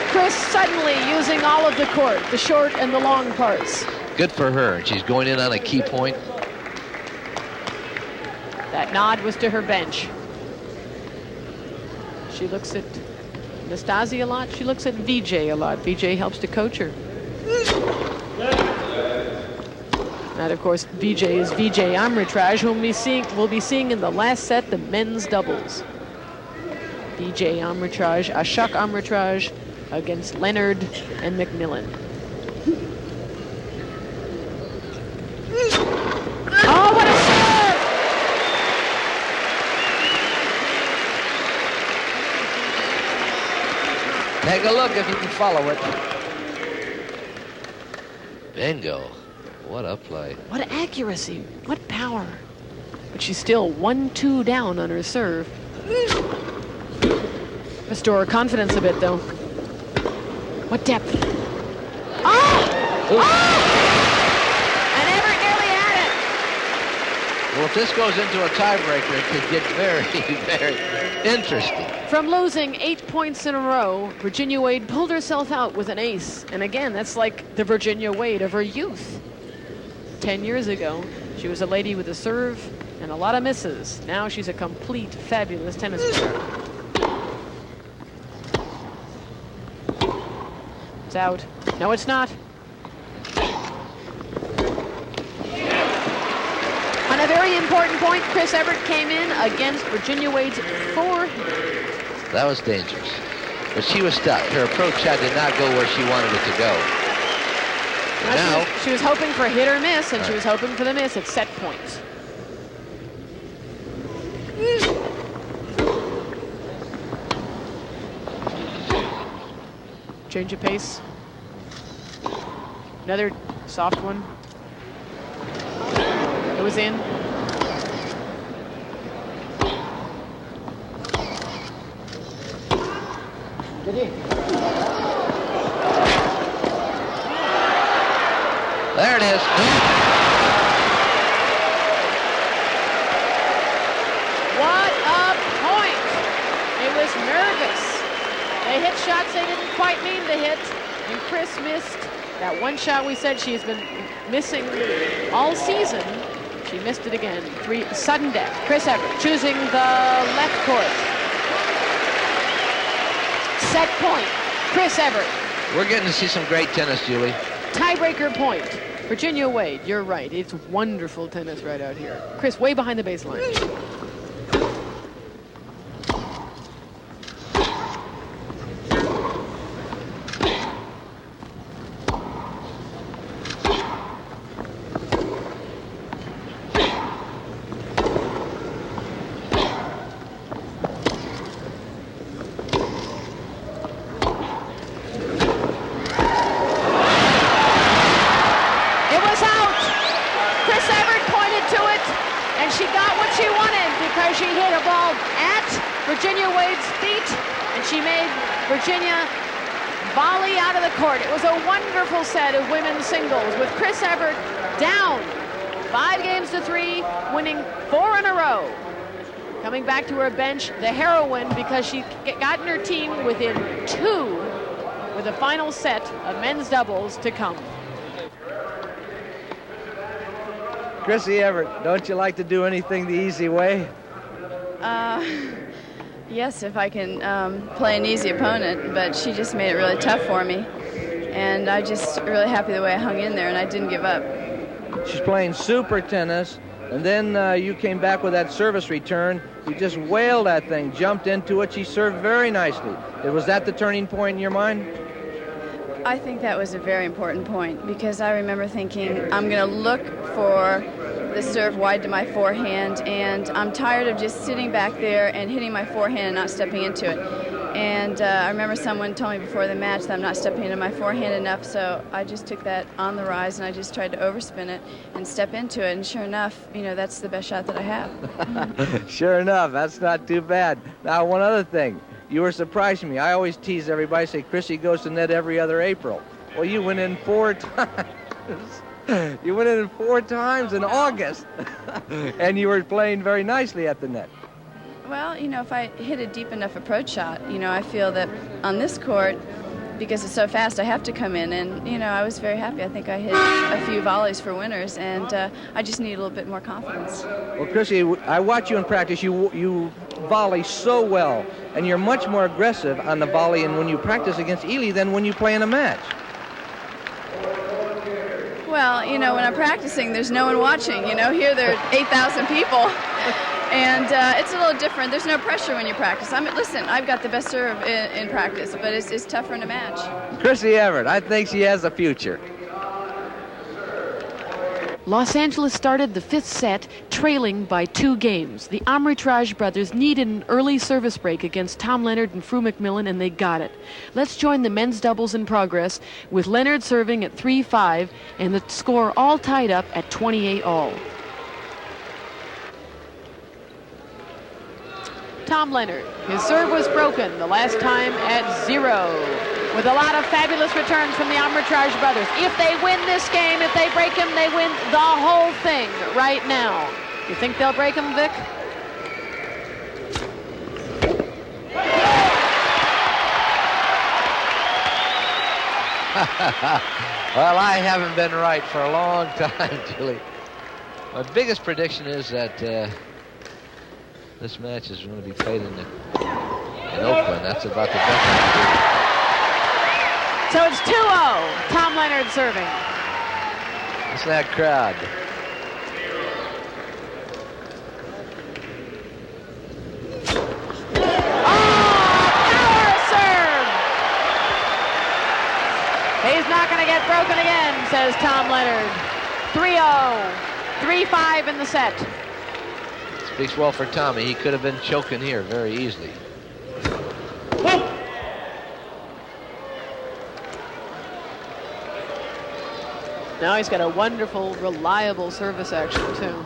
Chris suddenly using all of the court, the short and the long parts. Good for her. She's going in on a key point. That nod was to her bench. She looks at Nastasi a lot. She looks at VJ a lot. VJ helps to coach her. And of course, VJ is VJ Amritraj, whom we'll be seeing in the last set, the men's doubles. VJ Amritraj, Ashok Amritraj against Leonard and McMillan. Oh, what a serve! Take a look if you can follow it. Bingo. What a play. What accuracy. What power. But she's still 1-2 down on her serve. Restore her confidence a bit, though. What depth? Oh! And Everett nearly had it. Well, if this goes into a tiebreaker, it could get very, very interesting. From losing 8 points in a row, Virginia Wade pulled herself out with an ace. And again, that's like the Virginia Wade of her youth. 10 years ago, she was a lady with a serve and a lot of misses. Now she's a complete, fabulous tennis player. It's out. No, it's not. On a very important point, Chris Evert came in against Virginia Wade's forehand. That was dangerous. But she was stuck. Her approach shot did not go where she wanted it to go. And now she was hoping for hit or miss, and she was hoping for the miss at set points. Change of pace. Another soft one. It was in. there it is. What a point! It was nervous. They hit shots they didn't quite mean to hit, and Chris missed that one shot we said she's been missing all season. She missed it again. Sudden death. Chris Evert choosing the left court. Set point. Chris Evert. We're getting to see some great tennis, Julie. Tiebreaker point. Virginia Wade, you're right. It's wonderful tennis right out here. Chris, way behind the baseline. Virginia Wade's feet, and she made Virginia volley out of the court. It was a wonderful set of women's singles with Chris Evert down 5-3, winning 4 in a row. Coming back to her bench, the heroine, because she gotten her team within 2 with the final set of men's doubles to come. Chrissy Evert, don't you like to do anything the easy way? Yes, if I can play an easy opponent, but she just made it really tough for me. And I'm just really happy the way I hung in there and I didn't give up. She's playing super tennis, And then you came back with that service return. You just wailed that thing, jumped into it. She served very nicely. Was that the turning point in your mind? I think that was a very important point because I remember thinking, I'm going to look for the serve wide to my forehand, and I'm tired of just sitting back there and hitting my forehand and not stepping into it. And I remember someone told me before the match that I'm not stepping into my forehand enough, so I just took that on the rise and I just tried to overspin it and step into it, and sure enough, you know, that's the best shot that I have. Sure enough, that's not too bad. Now, one other thing. You were surprising me. I always tease everybody, say Chrissy goes to net every other April. Well, you went in 4 times. You went in 4 times in August. And you were playing very nicely at the net. Well, you know, if I hit a deep enough approach shot, you know, I feel that on this court, because it's so fast, I have to come in. And, you know, I was very happy. I think I hit a few volleys for winners, and I just need a little bit more confidence. Well, Chrissy, I watch you in practice. You volley so well, and you're much more aggressive on the volley and when you practice against Ely than when you play in a match. Well, you know, when I'm practicing, there's no one watching. You know, here there are 8,000 people. And it's a little different. There's no pressure when you practice. Listen, I've got the best serve in practice, but it's tougher in a match. Chrissy Everett, I think she has a future. Los Angeles started the 5th set trailing by 2 games. The Amritraj brothers needed an early service break against Tom Leonard and Fru McMillan, and they got it. Let's join the men's doubles in progress with Leonard serving at 3-5 and the score all tied up at 28 all. Tom Leonard. His serve was broken the last time at 0. With a lot of fabulous returns from the Amritraj brothers. If they win this game, if they break him, they win the whole thing right now. You think they'll break him, Vic? Well, I haven't been right for a long time, Julie. My biggest prediction is that this match is going to be played in Oakland. That's about the best I can do. So it's 2-0. Tom Leonard serving. It's that crowd. Power serve! He's not going to get broken again, says Tom Leonard. 3-0. 3-5 in the set. Speaks well for Tommy. He could have been choking here very easily. Now he's got a wonderful, reliable service action, too.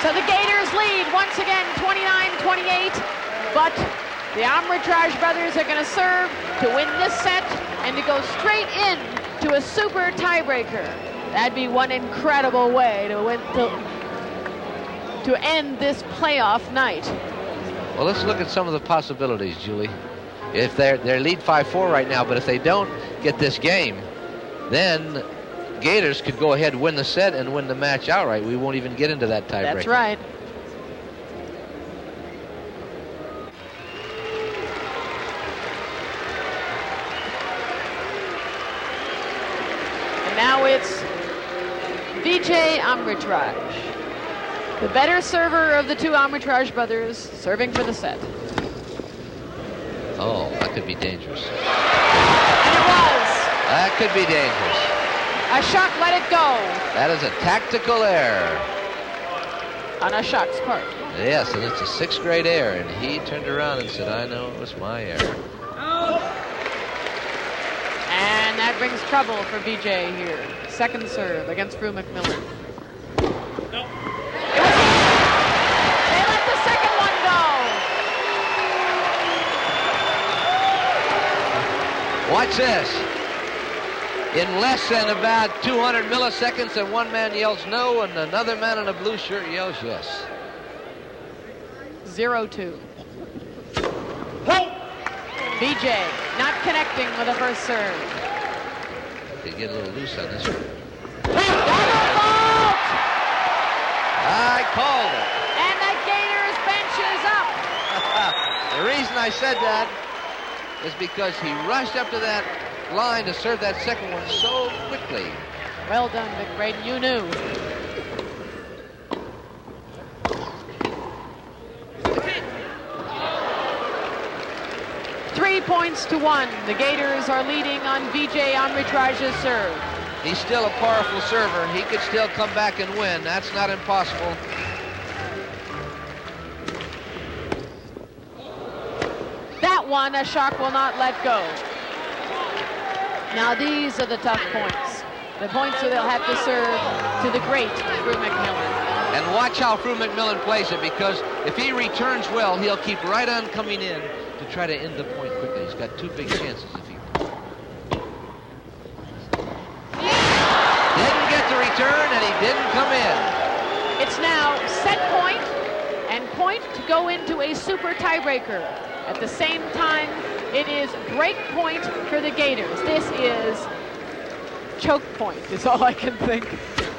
So the Gators lead once again, 29-28. But the Amritraj brothers are going to serve to win this set and to go straight in to a super tiebreaker. That'd be one incredible way to win to end this playoff night. Well, let's look at some of the possibilities, Julie. If they're lead 5-4 right now, but if they don't get this game, then Gators could go ahead and win the set and win the match outright. We won't even get into that tiebreaker. That's right. And now it's Vijay Amritraj, the better server of the two Amritraj brothers, serving for the set. Oh, that could be dangerous. And it was. That could be dangerous. A Ashok let it go. That is a tactical error. On Ashok's part. Yes, and it's a 6th grade error, and he turned around and said, I know it was my error. And that brings trouble for Vijay here. Second serve against Fru McMillan. They let the second one go. Watch this. In less than about 200 milliseconds, and one man yells no, and another man in a blue shirt yells yes. 0-2. Vijay not connecting with the first serve. They get a little loose on this one. Double fault! I called it. And the Gators bench is up. The reason I said that is because he rushed up to that line to serve that second one so quickly. Well done, Vic Braden. You knew. Three points to 1. The Gators are leading on Vijay Amritraj's serve. He's still a powerful server. He could still come back and win. That's not impossible. That one, Ashok will not let go. Now these are the tough points. The points where they'll have to serve to the great Drew McMillan. And watch how Drew McMillan plays it, because if he returns well, he'll keep right on coming in to try to end the point quickly. He's got 2 big chances if he didn't get the return, and he didn't come in. It's now set point and point to go into a super tiebreaker. At the same time, it is break point for the Gators. This is choke point is all I can think.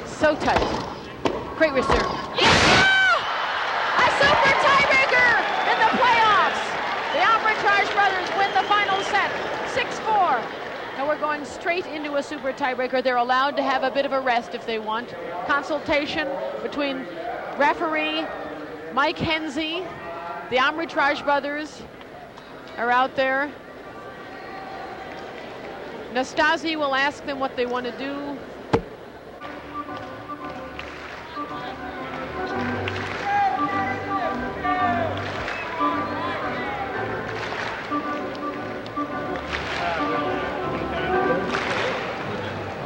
So tight. Great reserve. Yeah! A super tiebreaker in the playoffs. The Amritraj brothers win the final set, 6-4. Now we're going straight into a super tiebreaker. They're allowed to have a bit of a rest if they want. Consultation between referee Mike Hensey. The Amritraj brothers are out there. Nastasi will ask them what they want to do.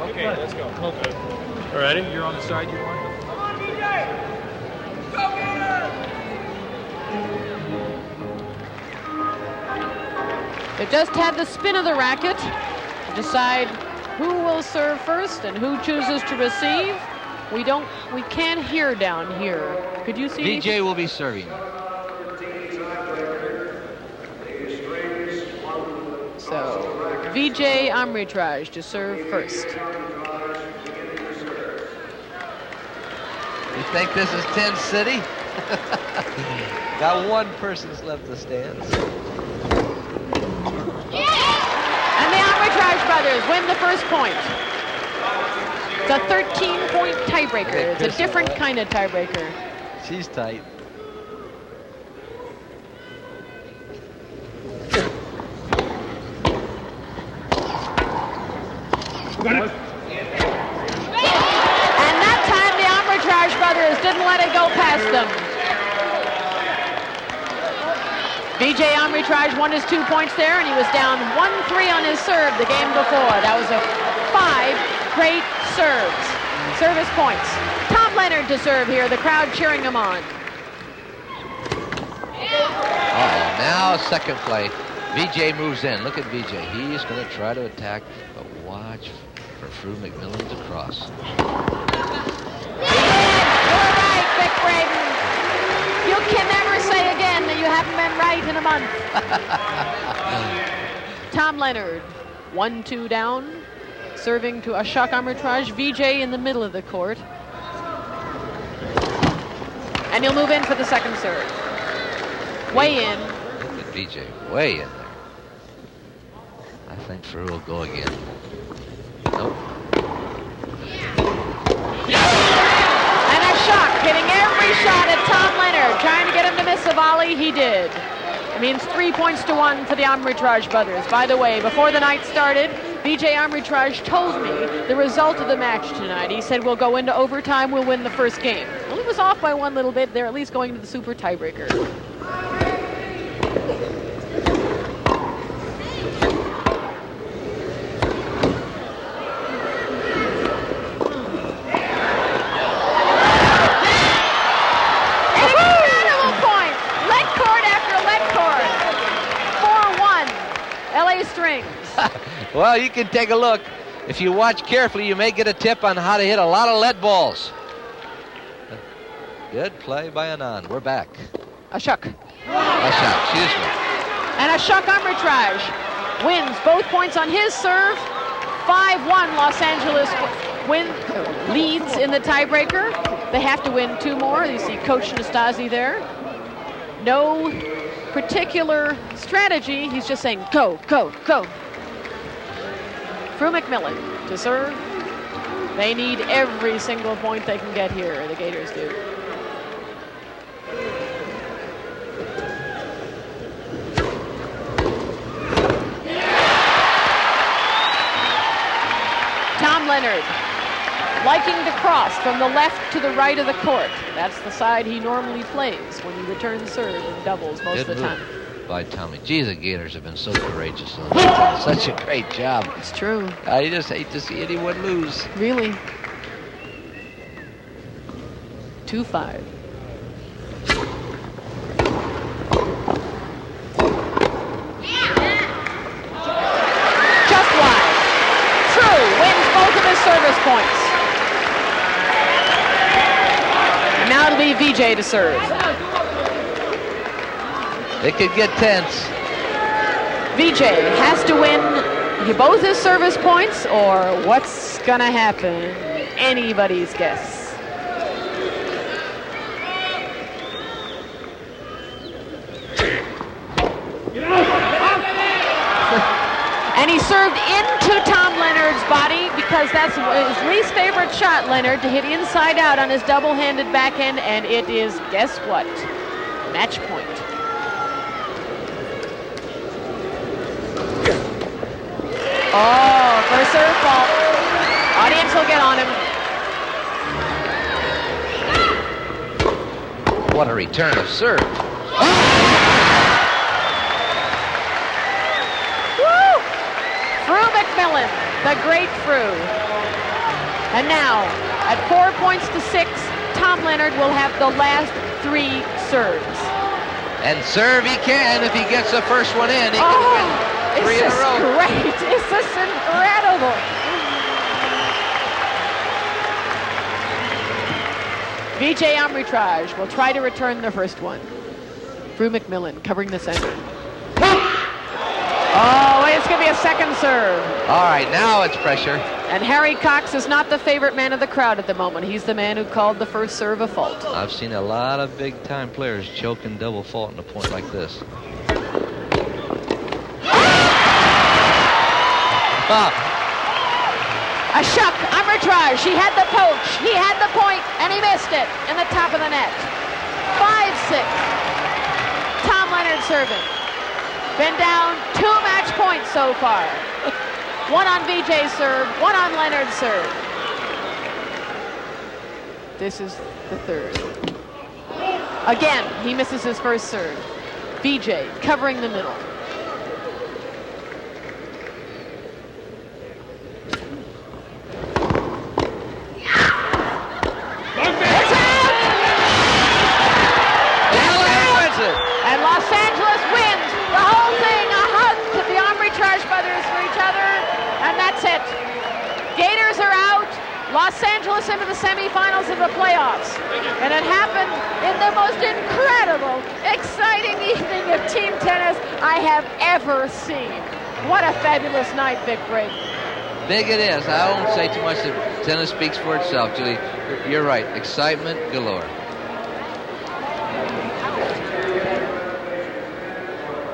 Okay, let's go. Okay. All righty, you're on the side you want. Come on, DJ! Go get They just had the spin of the racket to decide who will serve first and who chooses to receive. We can't hear down here. Could you see? VJ will be serving. So, Vijay Amritraj to serve first. You think this is 10 City? Got 1 person's left the stands. And the Amritraj brothers win the first point. It's a 13-point tiebreaker. It's a different kind of tiebreaker. She's tight. And that time the Amritraj brothers didn't let it go past them. Vijay Amritraj won his 2 points there, and he was down 1-3 on his serve the game before. That was a 5 great serves. Service points. Tom Leonard to serve here, the crowd cheering him on. Now second play. VJ moves in. Look at VJ. He's going to try to attack, but watch for Drew McMillan to cross. You're right, Vic Braden. You can never say again that you haven't been right in a month. Tom Leonard, 1-2 down, serving to Ashok Amritraj. VJ in the middle of the court. And he'll move in for the second serve. Way in. Look at VJ, way in there. I think Drew will go again. Nope. And Ashok hitting every shot at Tom Leonard, trying to get him to miss a volley. He did. It means 3 points to 1 for the Amritraj brothers. By the way, before the night started, Vijay Amritraj told me the result of the match tonight. He said, we'll go into overtime, we'll win the first game. Well, it was off by 1 little bit. They're at least going to the super tiebreaker. Well, you can take a look. If you watch carefully, you may get a tip on how to hit a lot of lead balls. Good play by Anand. We're back. Ashok. Ashok, excuse me. And Ashok Amritraj wins both points on his serve. 5-1 Los Angeles leads in the tiebreaker. They have to win 2 more. You see Coach Nastasi there. No particular strategy. He's just saying, go, go, go. Fru McMillan to serve. They need every single point they can get here, the Gators do. Tom Leonard, liking to cross from the left to the right of the court. That's the side he normally plays when he returns serve in doubles most of the time. By Tommy. Gee, the Gators have been so courageous. Such a great job. It's true. I just hate to see anyone lose. Really. 2-5. Just wide. True wins both of his service points. And now it'll be VJ to serve. It could get tense. VJ has to win both his service points, or what's gonna happen? Anybody's guess. And he served into Tom Leonard's body because that's his least favorite shot, Leonard, to hit inside out on his double-handed backhand, and it is, guess what? Match point. Oh, first serve fault. Audience will get on him. What a return of serve. Woo! Fru McMillan, the great Fru. And now, at 4-6, Tom Leonard will have the last 3 serves. And serve he can if he gets the first one in. He can win 3 in a row. Great. Is this incredible? VJ arbitrage will try to return the first one. Fru McMillan covering the center. Oh, it's going to be a second serve. All right, now it's pressure. And Harry Cox is not the favorite man of the crowd at the moment. He's the man who called the first serve a fault. I've seen a lot of big-time players choke and double faulting a point like this. A shuck, arbitrage. He had the poach. He had the point, and he missed it in the top of the net. 5-6. Tom Leonard serving. Been down 2 match points so far. 1 on VJ's serve, 1 on Leonard's serve. This is the third. Again, he misses his first serve. VJ covering the middle. And Los Angeles wins the whole thing. A hug to the arbitrage brothers for each other. And that's it. Gators are out. Los Angeles into the semifinals of the playoffs. And it happened in the most incredible, exciting evening of team tennis I have ever seen. What a fabulous night, Vic Brigg. Big it is. I won't say too much. The tennis speaks for itself, Julie. You're right. Excitement galore.